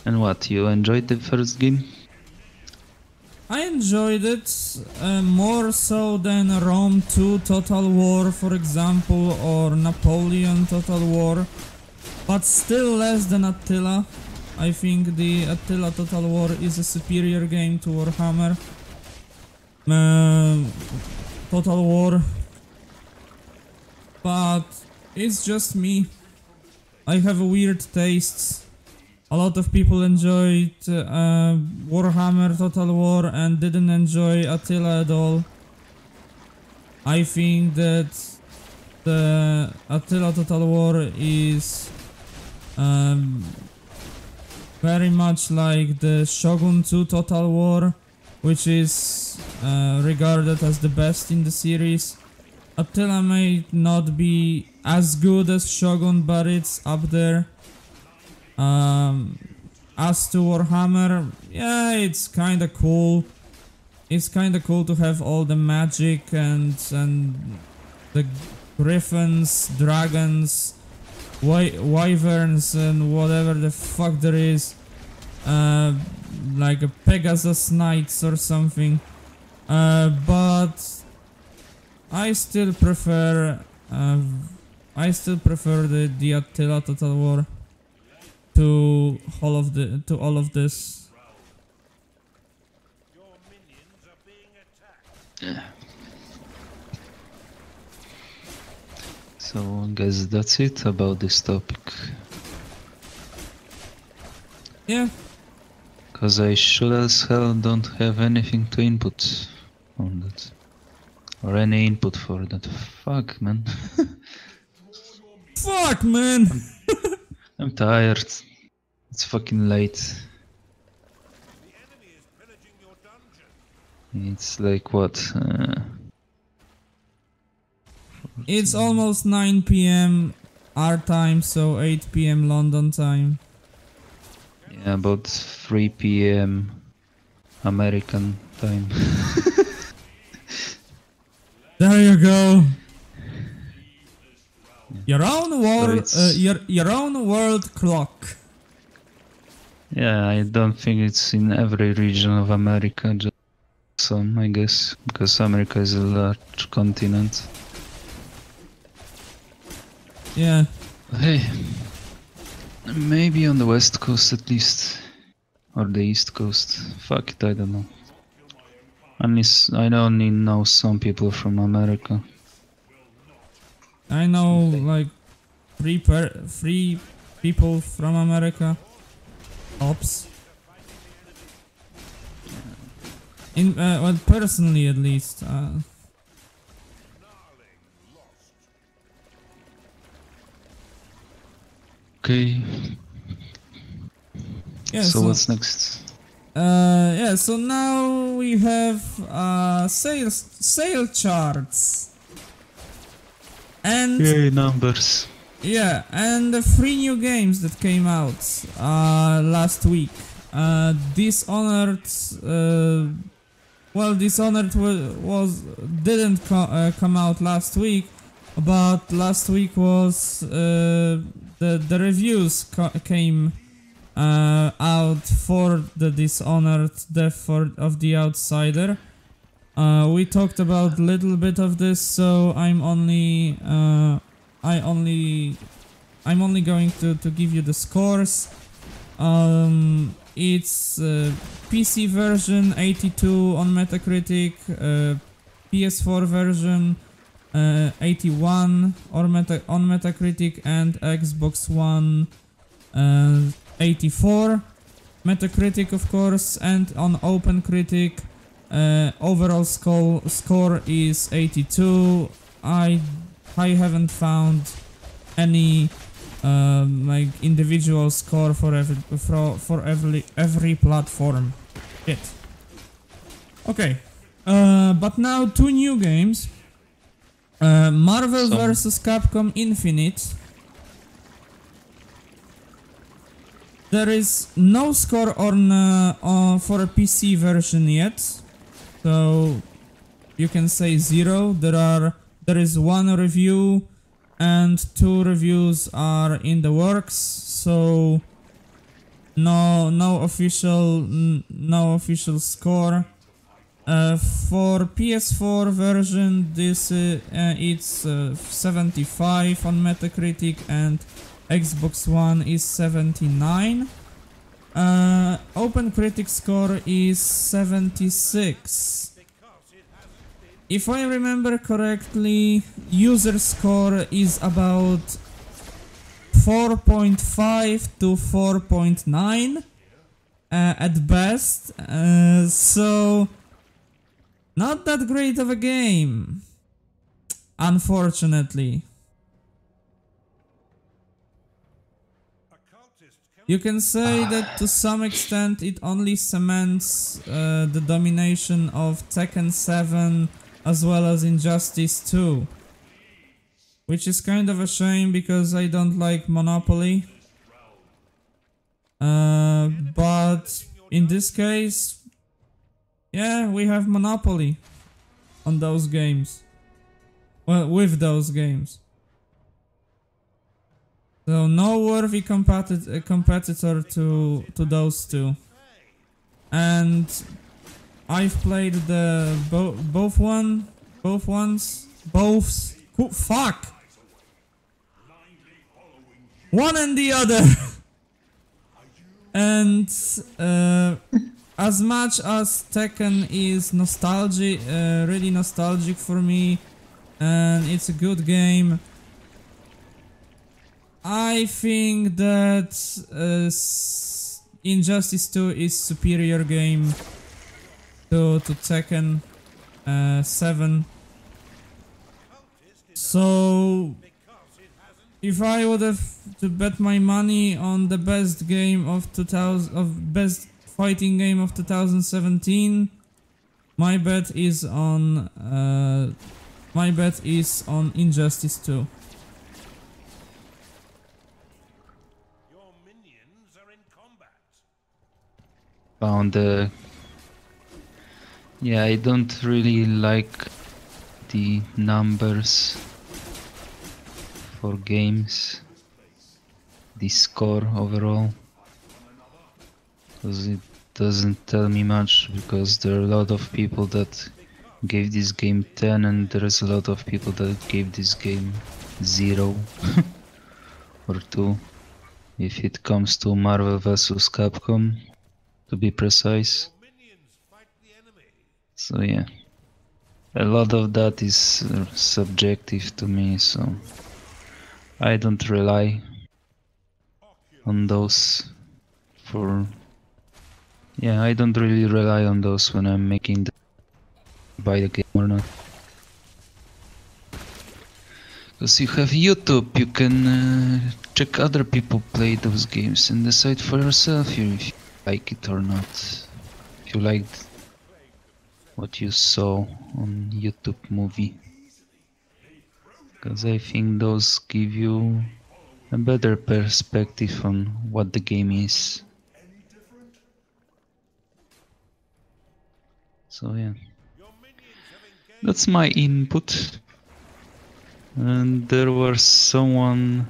And what, you enjoyed the first game? I enjoyed it more so than Rome 2 Total War, for example, or Napoleon Total War, but still less than Attila. I think the Attila Total War is a superior game to Warhammer Total War, but it's just me. I have weird tastes. A lot of people enjoyed Warhammer Total War and didn't enjoy Attila at all. I think that the Attila Total War is very much like the Shogun 2 Total War, which is regarded as the best in the series. Attila may not be as good as Shogun, but it's up there. As to Warhammer, yeah, it's kinda cool. It's kinda cool to have all the magic and the griffins, dragons, wyverns and whatever the fuck there is. Like a Pegasus Knights or something. But I still prefer the Attila Total War to all of this. Yeah. So I guess that's it about this topic. Yeah. Cause I sure as hell don't have anything to input on that. Or any input for that. Fuck, man. Fuck, man! I'm tired. It's fucking late. It's like what? It's almost 9 PM our time, so 8 PM London time. Yeah, about 3 PM American time. There you go. Your own world, your own world clock. Yeah, I don't think it's in every region of America, just some, I guess, because America is a large continent. Yeah. Hey, maybe on the west coast at least, or the east coast. Fuck it, I don't know. I only know some people from America. I know like three people from America. Ops. Well, personally at least. Okay. Yeah, So what's next? Yeah, so now we have sale charts. And Yay, numbers. yeah, and the 3 new games that came out last week. Dishonored, well, Dishonored didn't come out last week, but last week was the reviews came out for the Dishonored Death of the Outsider. We talked about a little bit of this, so I'm only going to give you the scores. It's PC version 82 on Metacritic, PS4 version 81 on Metacritic, and Xbox One 84 Metacritic, of course, and on OpenCritic overall score is 82. I haven't found any like individual score for every platform yet. Okay, but now 2 new games. Marvel vs. Capcom Infinite. There is no score on for a PC version yet, so you can say 0. There is 1 review and 2 reviews are in the works, so no official score. For PS4 version, it's 75 on Metacritic, and Xbox One is 79. OpenCritic score is 76. If I remember correctly, user score is about 4.5 to 4.9 at best, so not that great of a game, unfortunately. You can say that to some extent it only cements the domination of Tekken 7 as well as Injustice 2. Which is kind of a shame because I don't like Monopoly. But in this case, yeah, we have Monopoly on those games. Well, with those games. So no worthy competitor to those two. And I've played the both ones. Fuck! One and the other! And as much as Tekken is nostalgic, really nostalgic for me, and it's a good game, I think that Injustice 2 is superior game to Tekken 7. So if I would have to bet my money on the best game of best fighting game of 2017, my bet is on Injustice 2. Found yeah, I don't really like the numbers for games, the score overall, because it doesn't tell me much, because there are a lot of people that gave this game 10 and there's a lot of people that gave this game 0 or 2 if it comes to Marvel vs. Capcom, to be precise. So yeah, a lot of that is subjective to me, so I don't rely on those I don't really rely on those when I'm making buy the game or not. Because you have YouTube, you can check other people play those games and decide for yourself if you like it or not. If you liked what you saw on YouTube movie. Because I think those give you a better perspective on what the game is. So yeah, that's my input. And there was some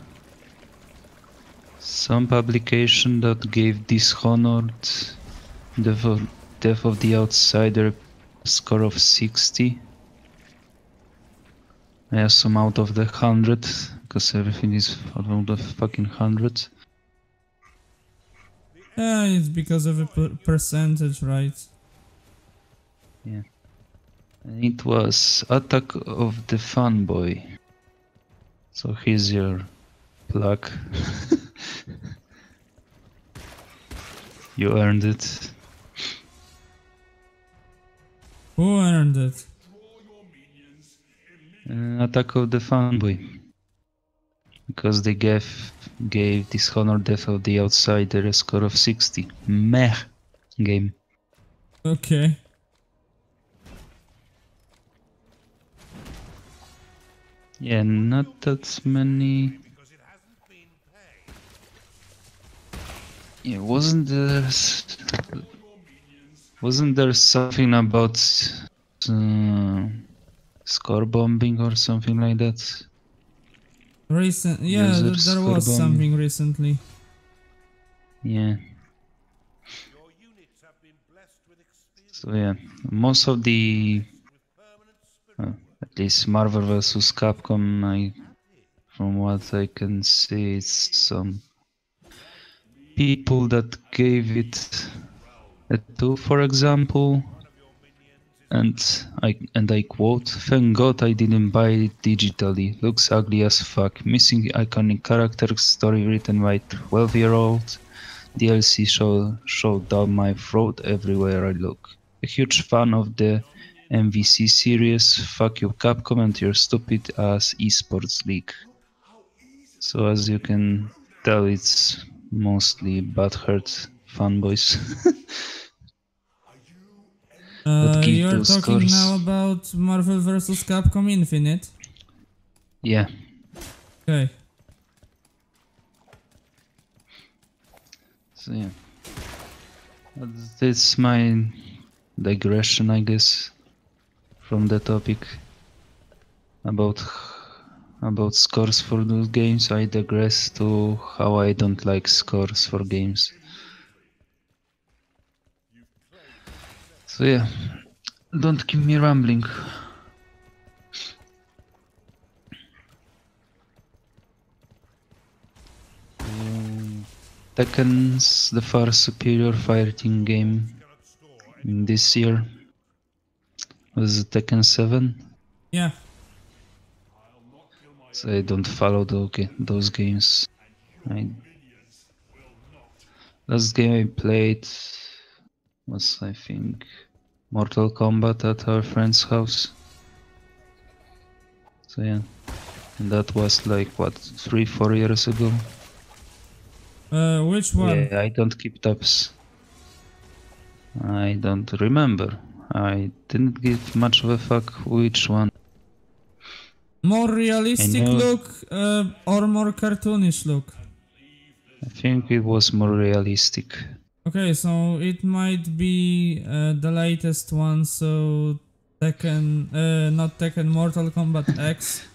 publication that gave Dishonored, Death of the Outsider, a score of 60. I assume out of the 100, because everything is out of the fucking 100. Yeah, it's because of a percentage, right? Yeah. And it was Attack of the Fanboy. So here's your plug. You earned it. Who earned it? Attack of the Fanboy. Because they gave Dishonored Death of the Outsider a score of 60. Meh game. Okay. Yeah, not that many. Yeah, wasn't there something about score bombing or something like that? Yeah, there was something recently. Yeah. So yeah, most of the at least Marvel vs. Capcom, from what I can see, it's some people that gave it a 2, for example, and I quote, "Thank God I didn't buy it digitally. Looks ugly as fuck. Missing iconic characters, story written by 12-year-old. DLC shoved down my throat everywhere I look. A huge fan of the MVC series. Fuck you, Capcom, and your stupid ass esports league." So as you can tell, it's mostly butthurt fanboys. That give You're those talking scores. now about Marvel vs. Capcom Infinite? Yeah. Okay. So yeah. That's my digression, I guess, from the topic about scores for those games. I digress to how I don't like scores for games. So yeah, don't keep me rambling. Tekken's the far superior fighting game this year. Was Tekken 7? Yeah. So I don't follow those games. Last game I played was, I think, Mortal Kombat at our friend's house. So yeah, and that was like what, 3-4 years ago. Which one? Yeah, I don't keep tabs. I don't remember. I didn't give much of a fuck which one. More realistic look or more cartoonish look? I think it was more realistic. Okay, so it might be the latest one, so Tekken, not Tekken, Mortal Kombat X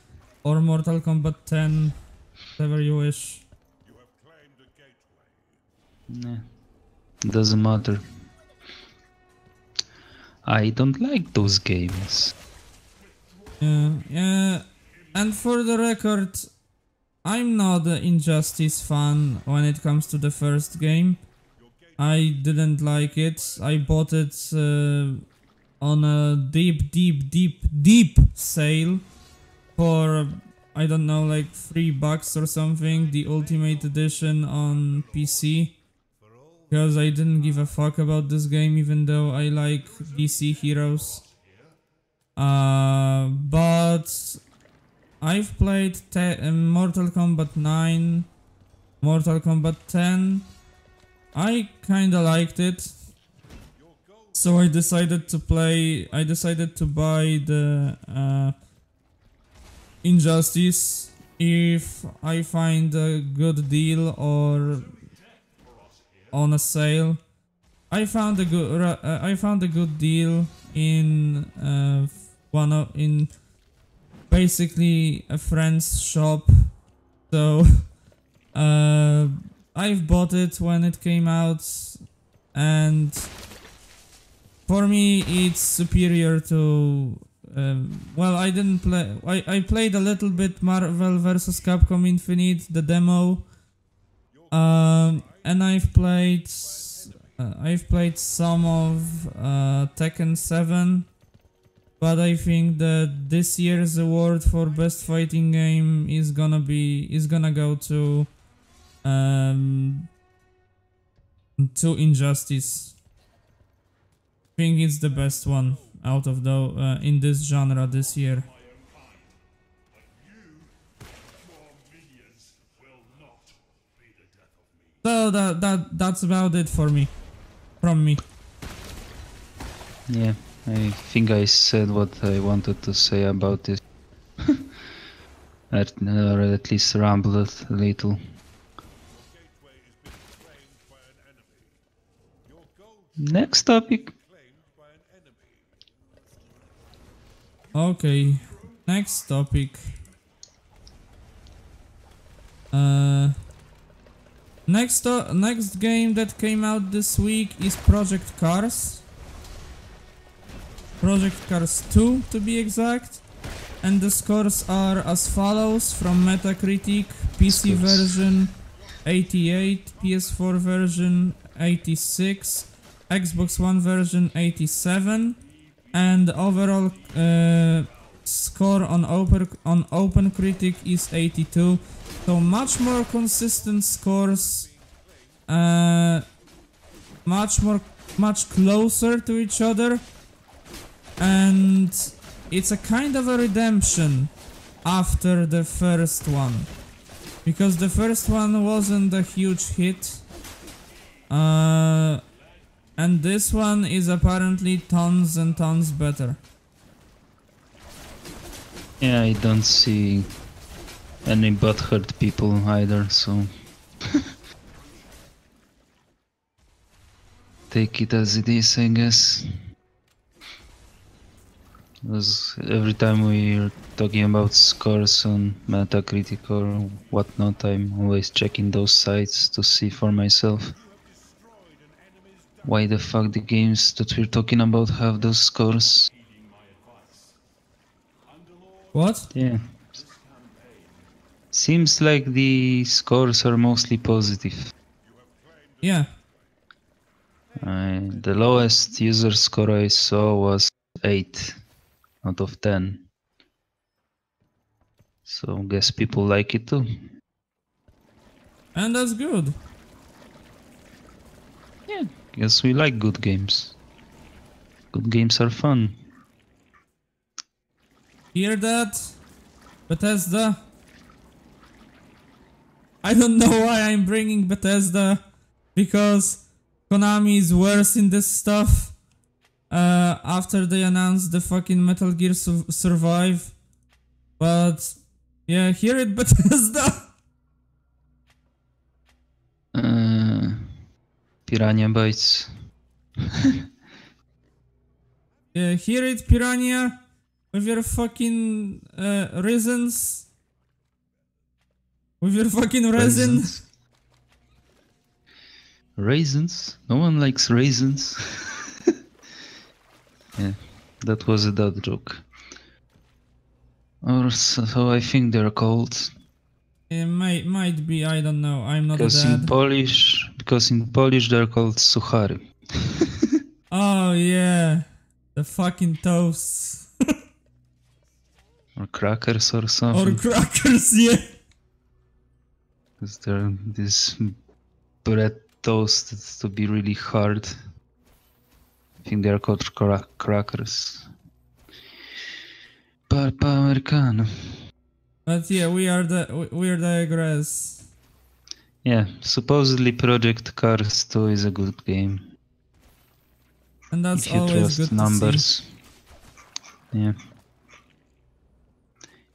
or Mortal Kombat 10, whatever you wish. Nah, doesn't matter. I don't like those games. Yeah, and for the record, I'm not an Injustice fan when it comes to the first game. I didn't like it. I bought it on a deep sale for, I don't know, like $3 or something, the Ultimate Edition on PC. Because I didn't give a fuck about this game, even though I like DC heroes. But I've played Mortal Kombat 9, Mortal Kombat 10. I kinda liked it. So I decided to buy the Injustice if I find a good deal or on a sale. I found a good deal in in basically a friend's shop. So I've bought it when it came out, and for me it's superior to well, I didn't play. I played a little bit Marvel vs. Capcom Infinite, the demo, and I've played some of Tekken 7, but I think that this year's award for best fighting game is gonna go to Injustice. I think it's the best one out of the in this genre this year. So that's about it for me. From me. Yeah, I think I said what I wanted to say about this. Or at least rambled a little. Next topic. Okay, next topic. Next game that came out this week is Project Cars. Project Cars 2 to be exact. And the scores are as follows from Metacritic: PC version 88, PS4 version 86, Xbox One version 87, and overall score on OpenCritic is 82. So much more consistent scores, much closer to each other, and it's a kind of a redemption after the first one, because the first one wasn't a huge hit, and this one is apparently tons and tons better. Yeah, I don't see any butthurt people either, so take it as it is, I guess. Because every time we're talking about scores on Metacritic or whatnot, I'm always checking those sites to see for myself why the fuck the games that we're talking about have those scores. What? Yeah. Seems like the scores are mostly positive. Yeah. The lowest user score I saw was 8 out of 10. So guess people like it too. And that's good. Yeah, guess we like good games. Good games are fun. Hear that? Bethesda? I don't know why I'm bringing Bethesda, because Konami is worse in this stuff. After they announced the fucking Metal Gear Survive. But yeah, hear it, Bethesda. Piranha Bytes. Yeah, hear it, Piranha, with your fucking raisins. With your fucking resin. Raisins? No one likes raisins. Yeah, that was a dad joke. Or so I think they're called. It might be, I don't know. I'm not because a dad. Because in Polish they're called suchary. Oh yeah, the fucking toasts. Or crackers or something. Or crackers, yeah. Because they're this bread toast to be really hard. I think they're called crackers. Papa Americano. But yeah, we are digress. Yeah, supposedly Project Cars 2 is a good game. And that's If you always trust good to see. numbers. Yeah.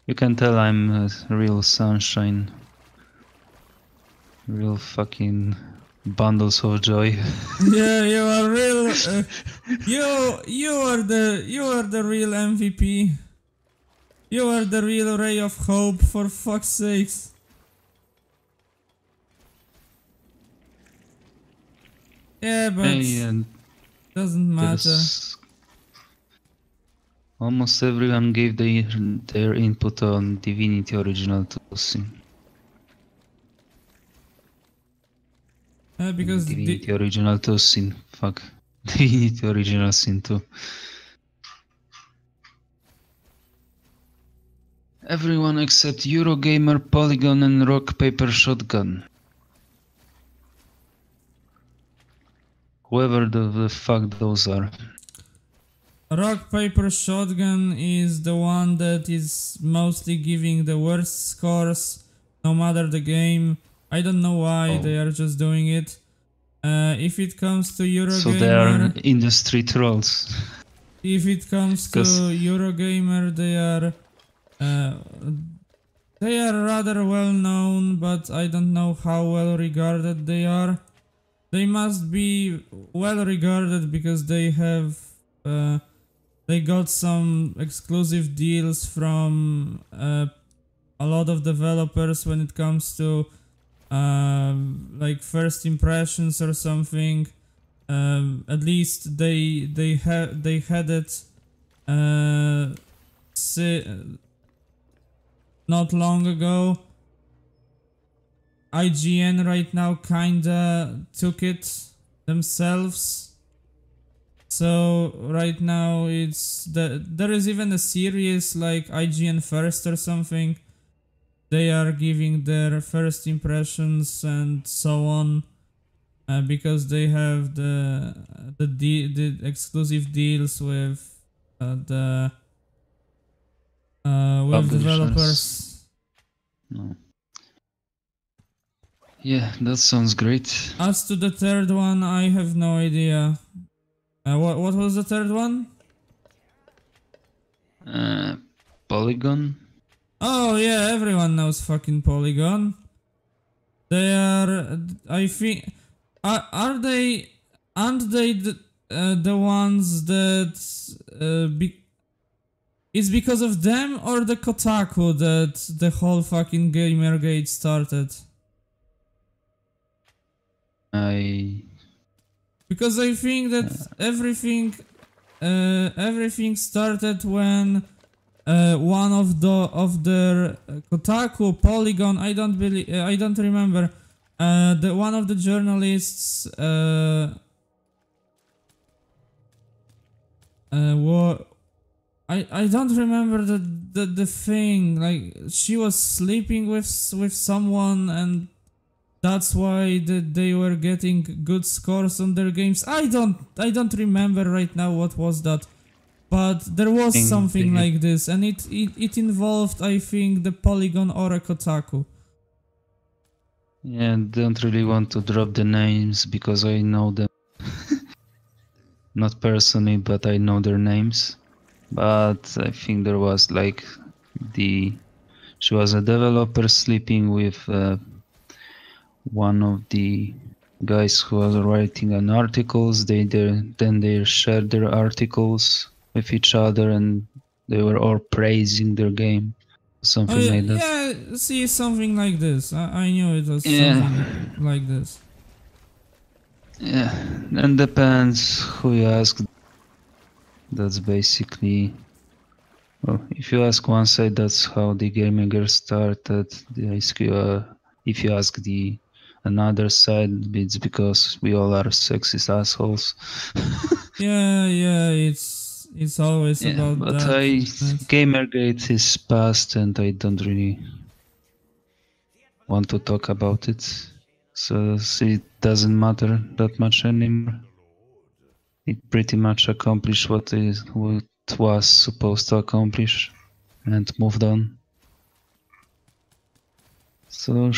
You can tell I'm a real sunshine. Real fucking bundles of joy. Yeah, you are real. You are the real MVP. You are the real ray of hope. For fuck's sakes. Yeah, but And doesn't matter. there's almost everyone gave their input on Divinity Original 2 Sin. Because Divinity Original 2 Sin. Fuck. Divinity Original Sin 2. Everyone except Eurogamer, Polygon and Rock Paper Shotgun. Whoever the fuck those are. Rock Paper Shotgun is the one that is mostly giving the worst scores, no matter the game. I don't know why they are just doing it. If it comes to Eurogamer, so they are industry trolls. If it comes to Eurogamer, they are rather well known, but I don't know how well regarded they are. They must be well regarded because they have they got some exclusive deals from a lot of developers when it comes to like first impressions or something. At least they had it not long ago. IGN right now kinda took it themselves. So right now there is even a series like IGN First or something. They are giving their first impressions and so on, because they have the exclusive deals with the with developers. No. Yeah, that sounds great. As to the third one, I have no idea. What was the third one? Polygon? Oh yeah, everyone knows fucking Polygon. They are, I think, aren't they the ones that it's because of them or the Kotaku that the whole fucking Gamergate started? Because I think that everything started when one of their Kotaku, Polygon, I don't remember. One of the journalists I don't remember the thing, like she was sleeping with someone and that's why they were getting good scores on their games. I don't remember right now what was that. But there was something like this, and it involved, I think, the Polygon or a Kotaku. Yeah, don't really want to drop the names because I know them. Not personally, but I know their names. But I think there was like she was a developer sleeping with one of the guys who was writing an articles. Then they shared their articles with each other and they were all praising their game. Something like that. Yeah, see, something like this. I knew it was something like this. Yeah, and depends who you ask. That's basically... Well, if you ask one side, that's how the Gamergate started. If you ask another side, it's because we all are sexist assholes. yeah, it's always about but that. Gamergate is past and I don't really want to talk about it. So it doesn't matter that much anymore. It pretty much accomplished what it was supposed to accomplish and moved on. So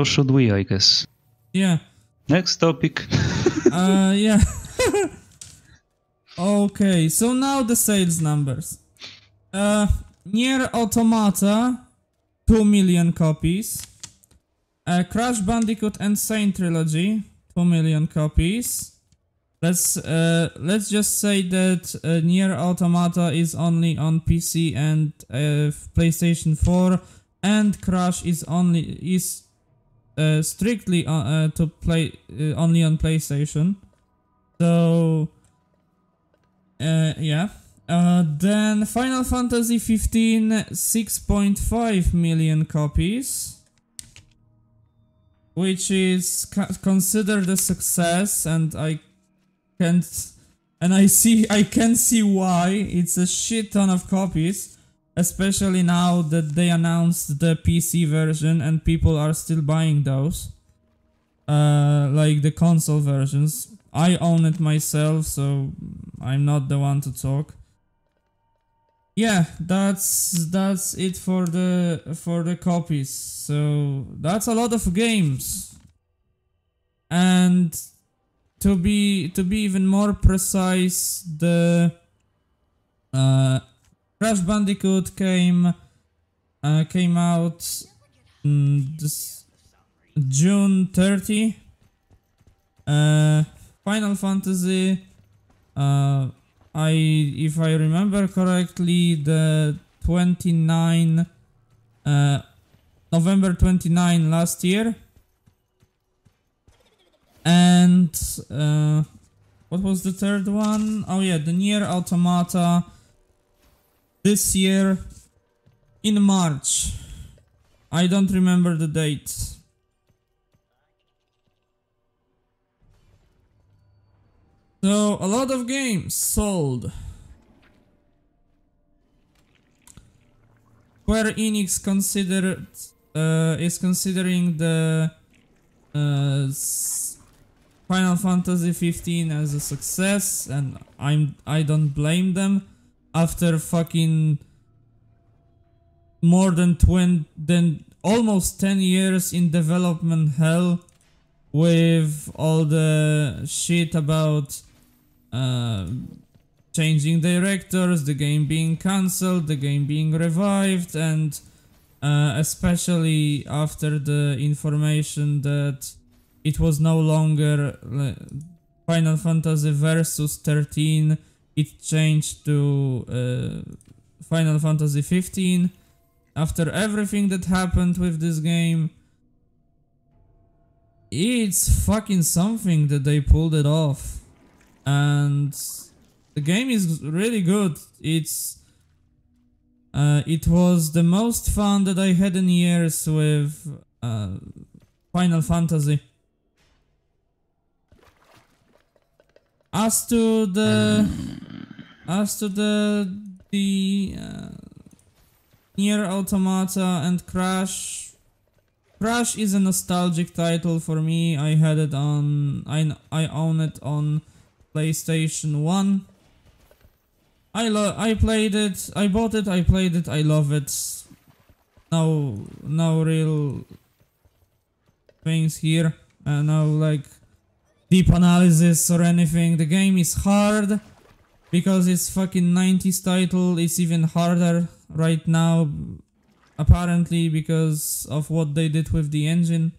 should we, I guess. Yeah. Next topic. Yeah. Okay, so now the sales numbers. Nier Automata, 2 million copies. Crash Bandicoot Insane Trilogy, 2 million copies. Let's just say that Nier Automata is only on PC and PlayStation 4, and Crash is strictly to play only on PlayStation. So yeah. Then Final Fantasy 15, 6.5 million copies, which is considered a success, and I can see why. It's a shit ton of copies, especially now that they announced the PC version and people are still buying those. Like the console versions. I own it myself, so I'm not the one to talk. Yeah, that's it for the copies. So that's a lot of games. And to be even more precise, the Crash Bandicoot came out this June 30. Final Fantasy, if I remember correctly, the November 29 last year. And what was the third one? Oh yeah, the Nier Automata this year in March. I don't remember the date. So a lot of games sold. Square Enix is considering the Final Fantasy 15 as a success, and I don't blame them. After fucking more than almost 10 years in development hell, with all the shit about changing directors, the game being cancelled, the game being revived, and especially after the information that it was no longer Final Fantasy Versus 13, it changed to Final Fantasy 15. After everything that happened with this game, it's fucking something that they pulled it off. And the game is really good. It was the most fun that I had in years with Final Fantasy. As to the Nier Automata and Crash is a nostalgic title for me. I had it on I own it on PlayStation 1. I played it, I bought it, I played it, I love it. No real things here. No like deep analysis or anything. The game is hard because it's fucking 90s title. It's even harder right now, apparently, because of what they did with the engine.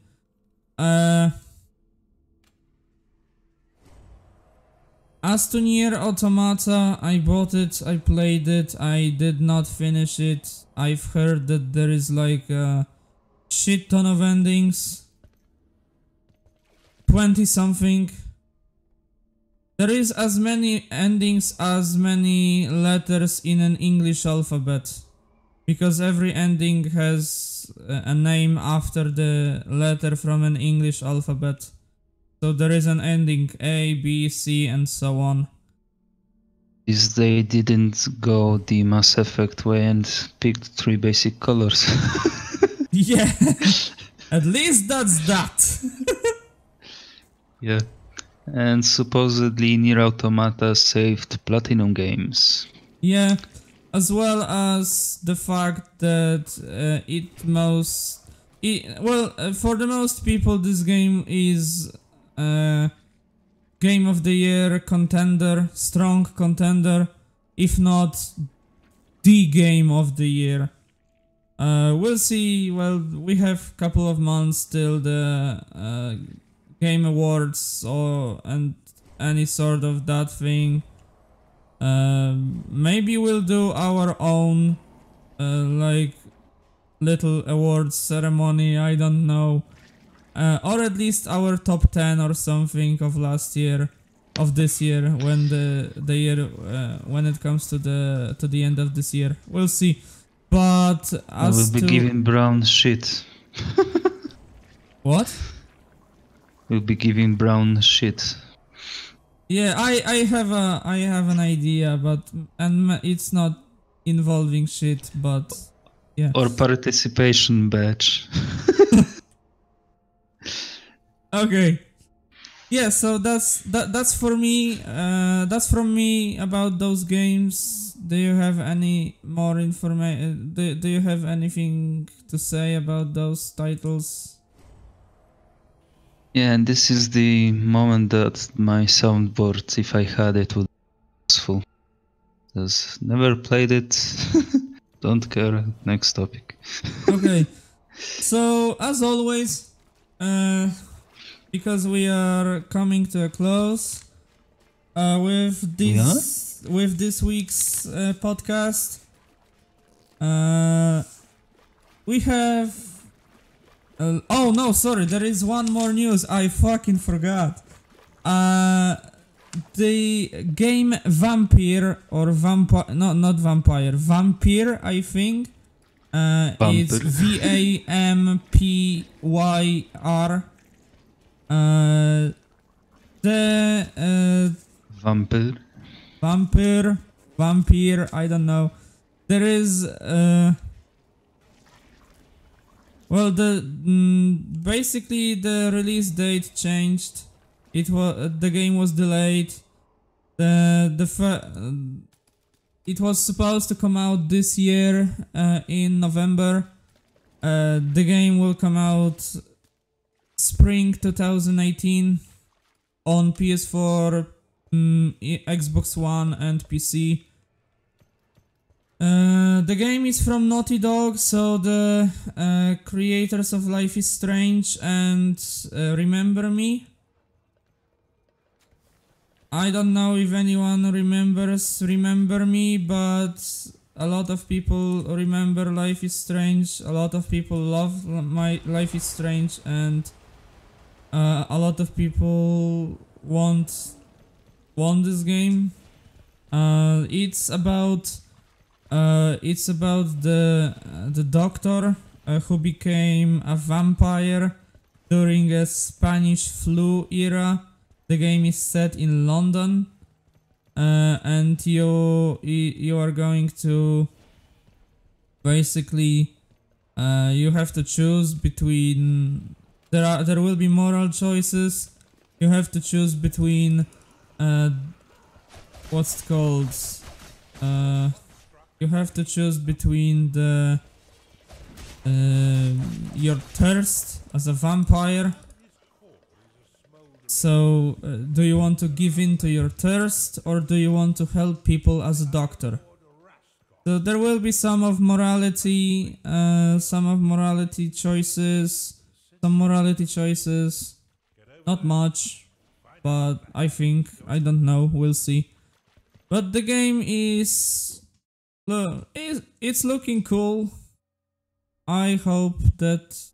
As to Nier Automata, I bought it, I played it, I did not finish it. I've heard that there is like a shit ton of endings. 20 something. There is as many endings as many letters in an English alphabet. Because every ending has a name after the letter from an English alphabet. So there is an ending A, B, C, and so on. Is they didn't go the Mass Effect way and picked 3 basic colors. Yeah, at least that's that. Yeah. And supposedly Nier Automata saved Platinum Games. Yeah, as well as the fact that For the most people, this game is Game of the Year contender, strong contender, if not the Game of the Year. We'll see. Well, we have a couple of months till the Game Awards and any sort of that thing. Maybe we'll do our own like little awards ceremony, I don't know. Or at least our top 10 or something of last year, of this year, when the year when it comes to the end of this year. We'll see. But as we'll be giving Brown shit. What? We'll be giving Brown shit. Yeah, I have an idea, and it's not involving shit, but yeah. Or participation badge. Okay. Yeah, so that's for me. That's from me about those games. Do you have any more information? Do you have anything to say about those titles? Yeah, and this is the moment that my soundboard, if I had it, would be useful. Because never played it. Don't care. Next topic. Okay. So as always, because we are coming to a close with this week's podcast, we have. Oh no, sorry, there is one more news. I fucking forgot. The game Vampire or Vampire, no, not Vampire, Vampire, I think. It's VAMPYR. Vampire, I don't know. There is well, basically the release date changed. The game was delayed. It was supposed to come out this year in November. The game will come out spring 2018 on PS4, Xbox One and PC. The game is from Naughty Dog, so the creators of Life is Strange and Remember Me. I don't know if anyone remembers Remember Me, but a lot of people remember Life is Strange. A lot of people love my Life is Strange, and a lot of people want this game. It's about the doctor who became a vampire during a Spanish flu era. The game is set in London, and you are going to basically you have to choose between there will be moral choices. You have to choose between what's it called you have to choose between your thirst as a vampire. So, do you want to give in to your thirst, or do you want to help people as a doctor? So there will be some morality choices, not much, but I don't know, we'll see. But the game it's looking cool. I hope that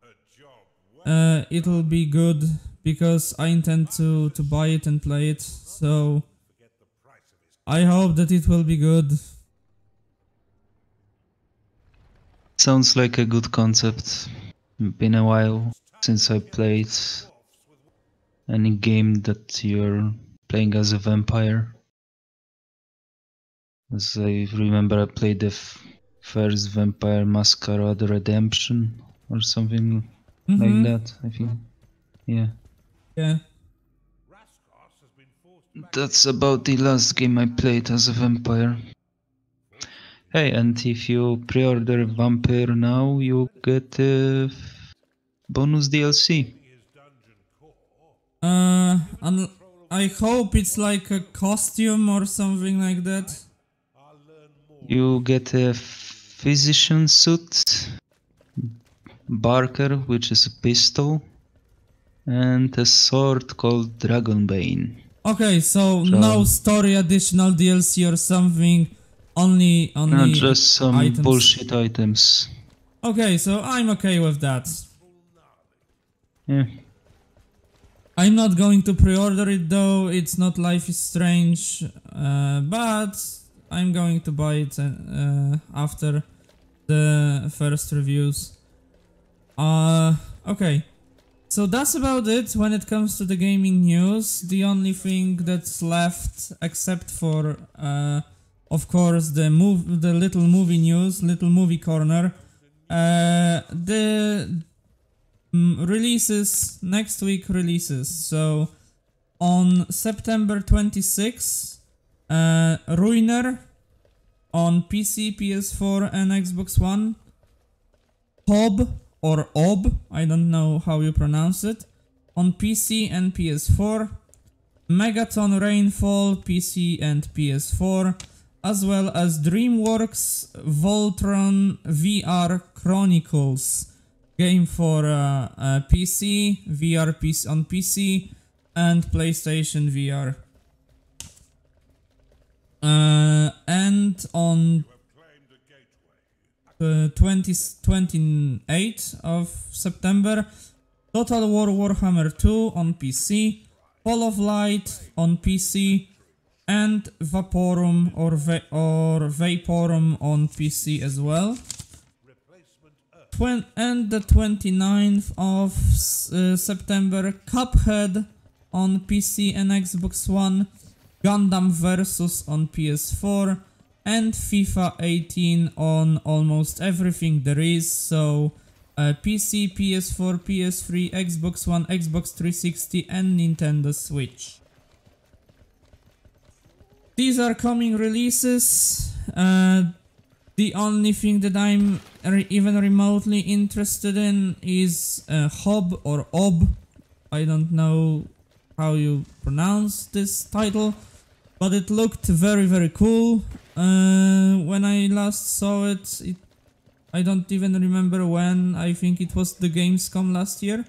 it'll be good, because I intend to buy it and play it, so I hope that it will be good. Sounds like a good concept. Been a while since I played any game that you're playing as a vampire. As I remember, I played the first Vampire Masquerade Redemption or something like that, I think. Yeah. Yeah. That's about the last game I played as a vampire. Hey, and if you pre-order Vampire now, you get bonus DLC. And I hope it's like a costume or something like that. You get a physician suit, Barker, which is a pistol, and a sword called Dragonbane. Okay, so no story additional DLC or something, only Not just some items. bullshit items. Okay, so I'm okay with that. Yeah. I'm not going to pre-order it though, it's not Life is Strange, but I'm going to buy it after the first reviews. Okay. So that's about it when it comes to the gaming news. The only thing that's left, except for, of course, the little movie news, little movie corner, the releases, next week releases. So on September 26th, Ruiner on PC, PS4 and Xbox One, Hob or Ob, I don't know how you pronounce it, on PC and PS4, Megaton Rainfall, PC and PS4, as well as DreamWorks Voltron VR Chronicles, game for PC, VR PC on PC, and PlayStation VR. And on 28th of September, Total War Warhammer 2 on PC, Fall of Light on PC, and Vaporum or Vaporum on PC as well. And the 29th of September, Cuphead on PC and Xbox One, Gundam Versus on PS4, and FIFA 18 on almost everything there is, so PC, PS4, PS3, Xbox One, Xbox 360 and Nintendo Switch. These are coming releases. The only thing that I'm even remotely interested in is Hob or Ob. I don't know how you pronounce this title, but it looked very cool. When I last saw it, I don't even remember when. I think it was the Gamescom last year.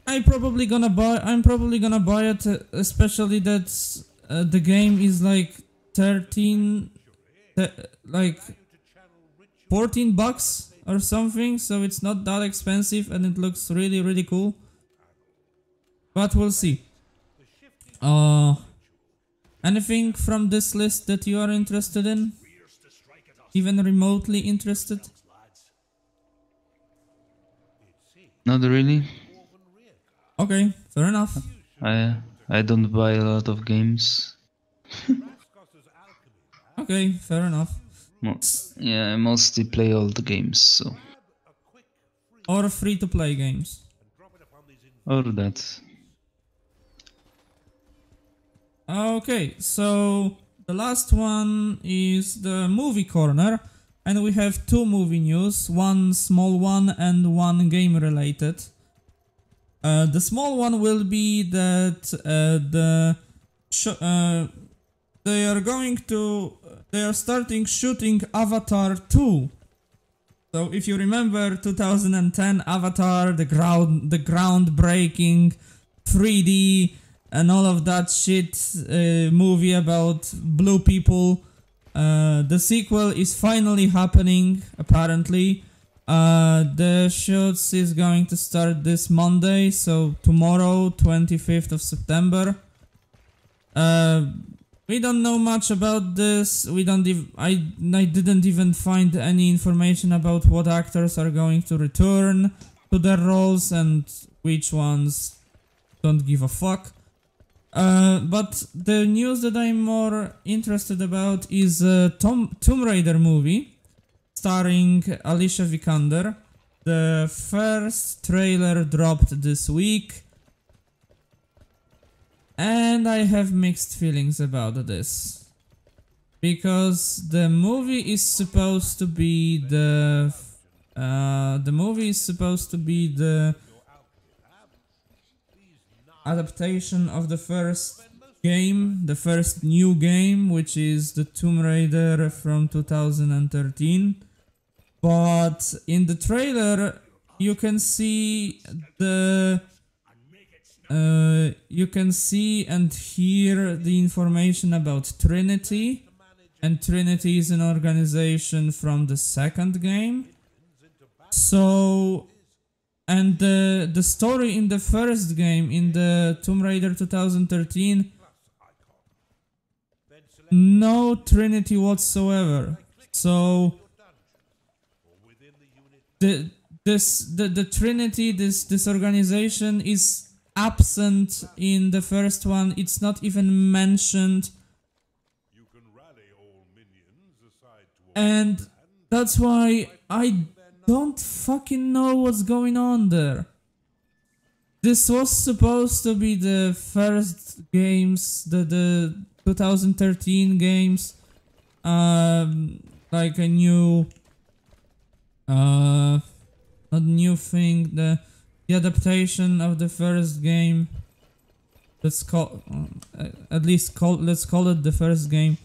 I'm probably gonna buy it, especially that the game is like 14 bucks or something, so it's not that expensive and it looks really cool. But we'll see. Anything from this list that you are interested in? Even remotely interested? Not really. Okay, fair enough. I don't buy a lot of games. Okay, fair enough. Yeah, I mostly play old games, so. Or free-to-play games. Or that. Okay, so the last one is the movie corner, and we have two movie news, one small one and one game related. The small one will be that they are starting shooting Avatar 2. So if you remember 2010 Avatar, the groundbreaking 3D and all of that shit movie about blue people, the sequel is finally happening, apparently. The shoots is going to start this Monday, so tomorrow, 25th of September. We don't know much about this. I didn't even find any information about what actors are going to return to their roles and which ones don't give a fuck. But the news that I'm more interested about is a Tomb Raider movie starring Alicia Vikander. The first trailer dropped this week, and I have mixed feelings about this, because the movie is supposed to be the the movie is supposed to be the adaptation of the first game, the first new game, which is the Tomb Raider from 2013. But in the trailer, you can see you can see and hear the information about Trinity, and Trinity is an organization from the second game. So, and the story in the first game, in the Tomb Raider 2013, no Trinity whatsoever. So the Trinity, this organization is absent in the first one. It's not even mentioned, and that's why I don't fucking know what's going on there. This was supposed to be the first games, the 2013 games, like a new, not new thing, the adaptation of the first game. Let's call, let's call it the first game.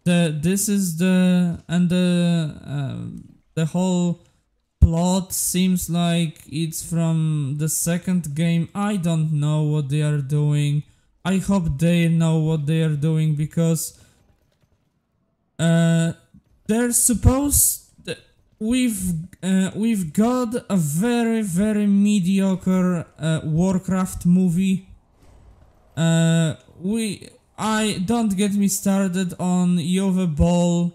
This is the whole plot seems like it's from the second game. I don't know what they are doing. I hope they know what they are doing, because they're supposed. We've got a very mediocre Warcraft movie. I don't get me started on Jove Ball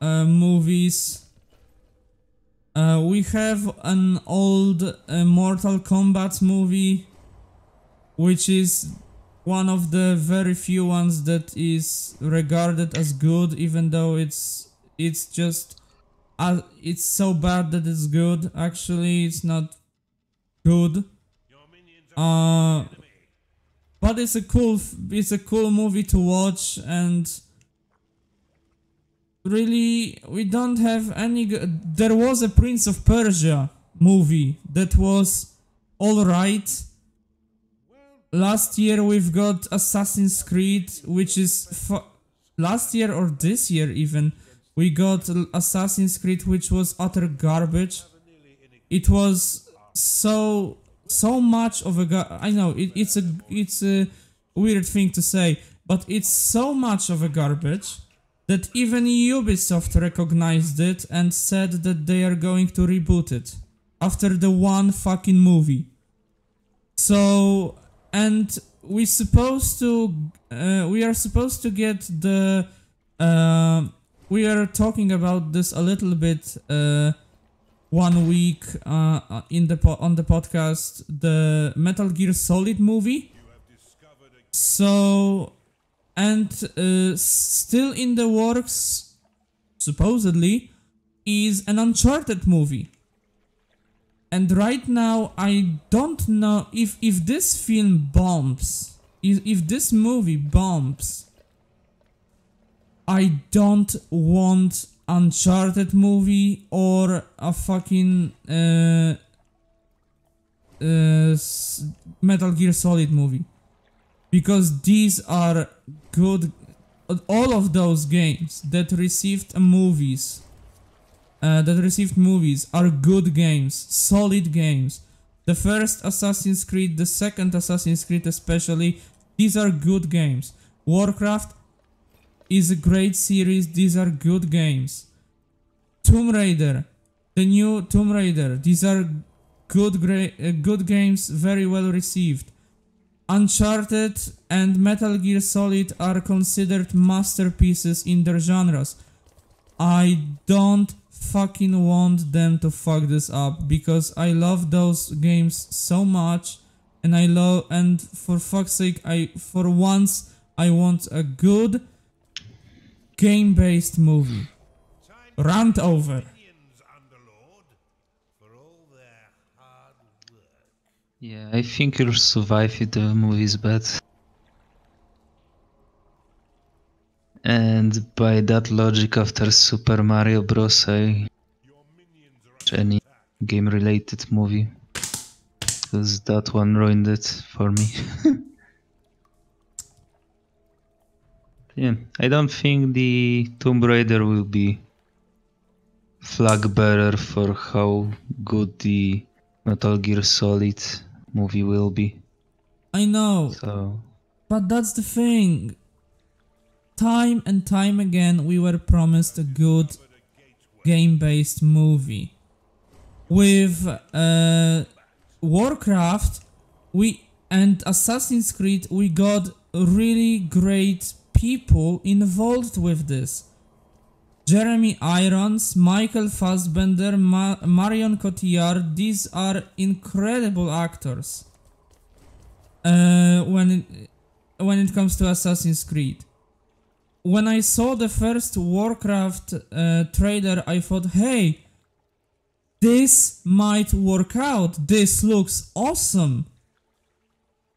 movies. We have an old Mortal Kombat movie, which is one of the very few ones that is regarded as good, even though it's just it's so bad that it's good. Actually, it's not good. But it's a cool movie to watch, and really we don't have any. There was a Prince of Persia movie that was all right. Last year we've got Assassin's Creed, which is last year or this year even. We got Assassin's Creed, which was utter garbage. It was so much of a I know it's a weird thing to say, but it's so much of a garbage that even Ubisoft recognized it and said that they are going to reboot it after the one fucking movie. So, and we are supposed to get the we are talking about this a little bit 1 week on the podcast, the Metal Gear Solid movie. So, and still in the works, supposedly, is an Uncharted movie. And right now I don't know if this film bombs, if this movie bombs. I don't want Uncharted movie or a fucking Metal Gear Solid movie, because these are good. All of those games that received movies are good games, solid games. The first Assassin's Creed, the second Assassin's Creed especially, these are good games. Warcraft is a great series, these are good games. Tomb Raider, the new Tomb Raider, these are good games, very well received. Uncharted and Metal Gear Solid are considered masterpieces in their genres. I don't fucking want them to fuck this up, because I love those games so much, and for fuck's sake, for once I want a good game-based movie. Rant over. Yeah, I think you'll survive if the movie is bad. And by that logic, after Super Mario Bros. I any game-related movie, because that one ruined it for me. Yeah, I don't think the Tomb Raider will be flag bearer for how good the Metal Gear Solid movie will be. I know, So but that's the thing. Time and time again we were promised a good game-based movie. With Warcraft and Assassin's Creed, we got really great people involved with this. Jeremy Irons, Michael Fassbender, Marion Cotillard, these are incredible actors when it comes to Assassin's Creed. When I saw the first Warcraft trailer, I thought, hey, this might work out. This looks awesome.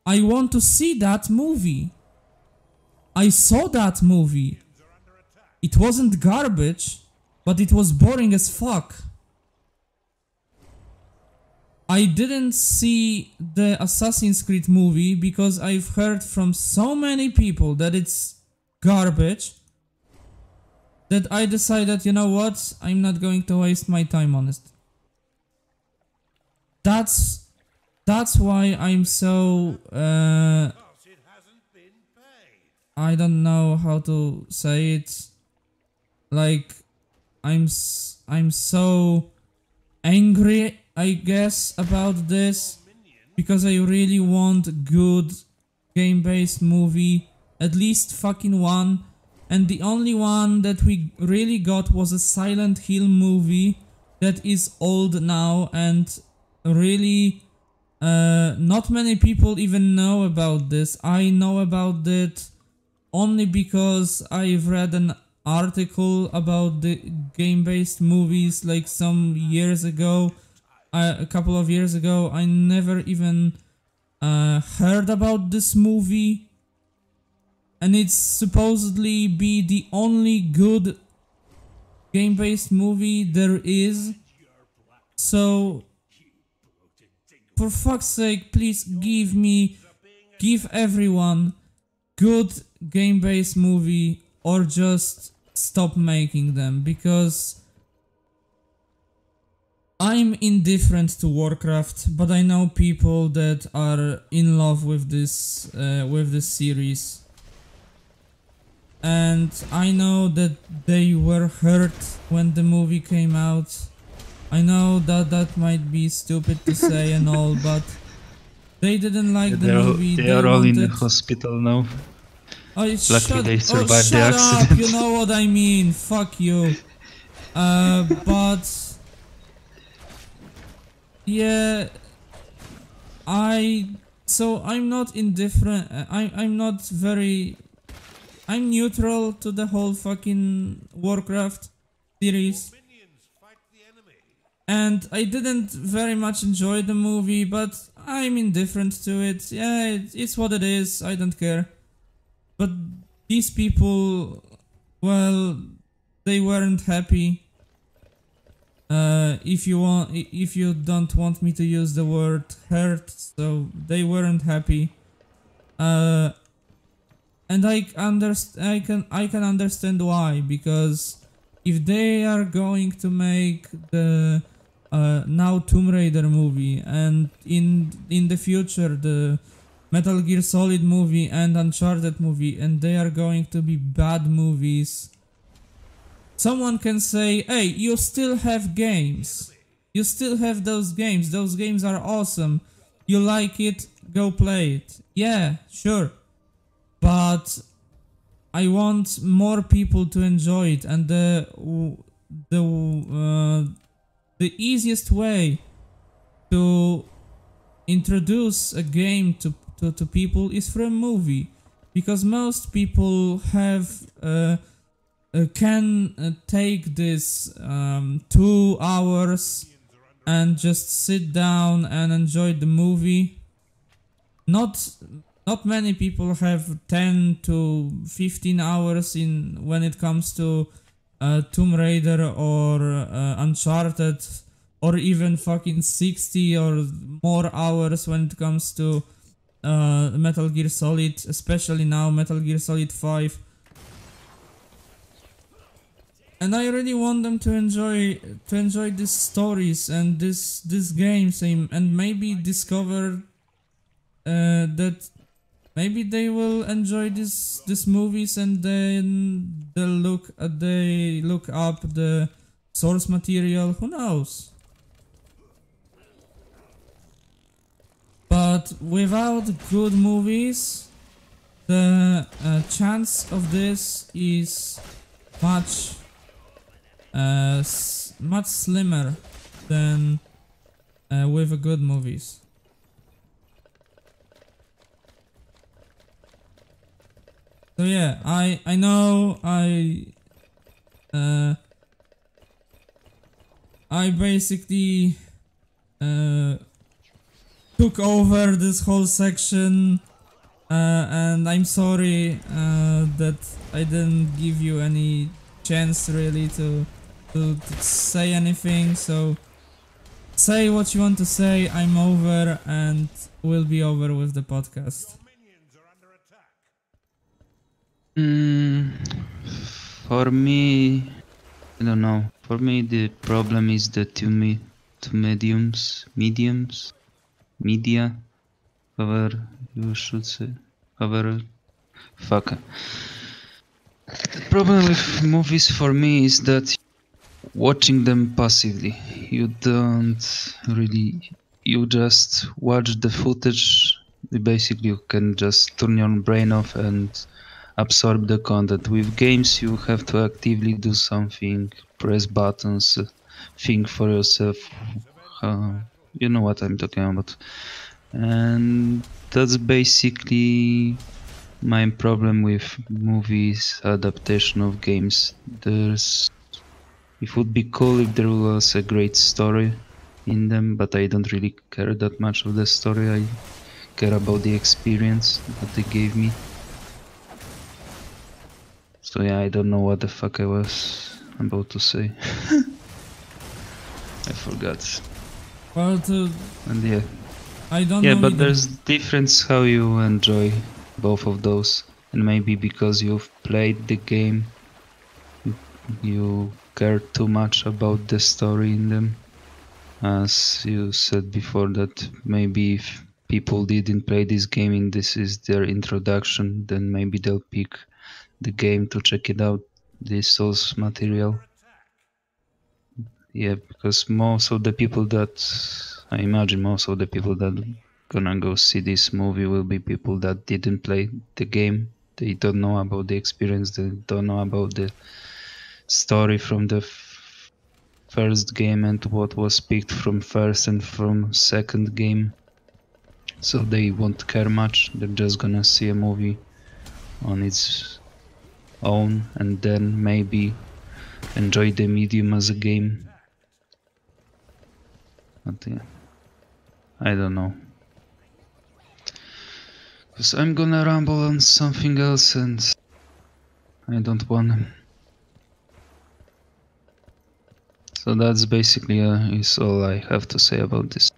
I want to see that movie. I saw that movie. It wasn't garbage, but it was boring as fuck. I didn't see the Assassin's Creed movie because I've heard from so many people that it's garbage that I decided, you know what, I'm not going to waste my time on it. That's why I'm so I don't know how to say it. Like I'm so angry, I guess, about this, because I really want a good game-based movie, at least fucking one, and the only one that we really got was a Silent Hill movie that is old now, and really not many people even know about this. I know about it only because I've read an article about the game-based movies like some years ago, a couple of years ago. I never even heard about this movie, and it's supposedly be the only good game-based movie there is. So for fuck's sake, please give everyone good game-based movie, or just stop making them, because I'm indifferent to Warcraft, but I know people that are in love with this series, and I know that they were hurt when the movie came out. I know that might be stupid to say and all, but they didn't like the movie. They are all in the hospital now. Oh, Luckily they survived the shut accident. up, you know what I mean, fuck you. But yeah, I'm not indifferent, I'm neutral to the whole fucking Warcraft series. And I didn't very much enjoy the movie, but I'm indifferent to it. Yeah, it's what it is, I don't care. But these people, well, they weren't happy. If you don't want me to use the word hurt, so they weren't happy. And I can understand why, because if they are going to make the now Tomb Raider movie, and in the future the Metal Gear Solid movie and Uncharted movie, and they are going to be bad movies, someone can say, hey, you still have games. You still have those games. Those games are awesome. You like it, go play it. Yeah, sure. But I want more people to enjoy it, and the easiest way to introduce a game to people is through a movie, because most people can take this 2 hours and just sit down and enjoy the movie. Not many people have 10 to 15 hours when it comes to Tomb Raider or Uncharted or even fucking 60 or more hours when it comes to Metal Gear Solid, especially now Metal Gear Solid 5. And I really want them to enjoy these stories and this games, and maybe discover that maybe they will enjoy these movies, and then they look up the source material. Who knows? But without good movies, the chance of this is much much slimmer than with good movies. So yeah, I know I basically took over this whole section, and I'm sorry that I didn't give you any chance really to say anything. So say what you want to say. I'm over, and we'll be over with the podcast. For me, I don't know. For me, the problem is the two media, however you should say, however, fuck. The problem with movies for me is that watching them passively, you just watch the footage. Basically, you can just turn your brain off and absorb the content. With games, you have to actively do something, press buttons, think for yourself. You know what I'm talking about. And that's basically my problem with movies adaptation of games. It would be cool if there was a great story in them, but I don't really care that much of the story. I care about the experience that they gave me. So yeah, I don't know what the fuck I was about to say. I forgot. Well, and yeah. I don't know. Yeah, but either. There's difference how you enjoy both of those, and maybe because you've played the game, you care too much about the story in them. As you said before, that maybe if people didn't play this game and this is their introduction, then maybe they'll pick the game to check it out, the source material. Yeah, because most of the people that gonna go see this movie will be people that didn't play the game. They don't know about the experience, they don't know about the story from the first game and what was picked from first and from second game. So they won't care much, they're just gonna see a movie on its own and then maybe enjoy the medium as a game. But yeah, I don't know. Because I'm gonna ramble on something else and I don't wanna. So that's basically is all I have to say about this.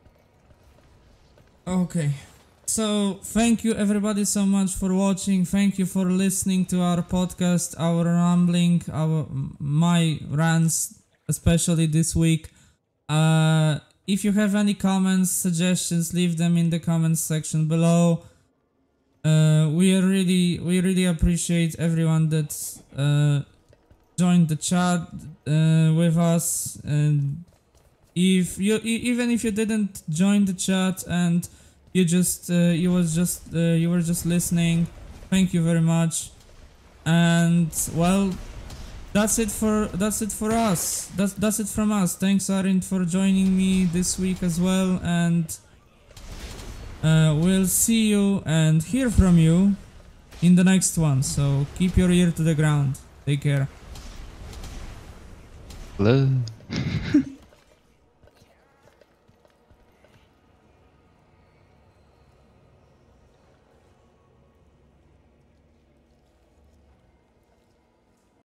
Okay. So thank you everybody so much for watching. Thank you for listening to our podcast, our rambling, my rants, especially this week. If you have any comments, suggestions, leave them in the comments section below. We really appreciate everyone that joined the chat with us, and even if you didn't join the chat and you were just listening, thank you very much. And well, that's it for us. That's it from us. Thanks, Arin, for joining me this week as well, and we'll see you and hear from you in the next one. So keep your ear to the ground. Take care. Hello.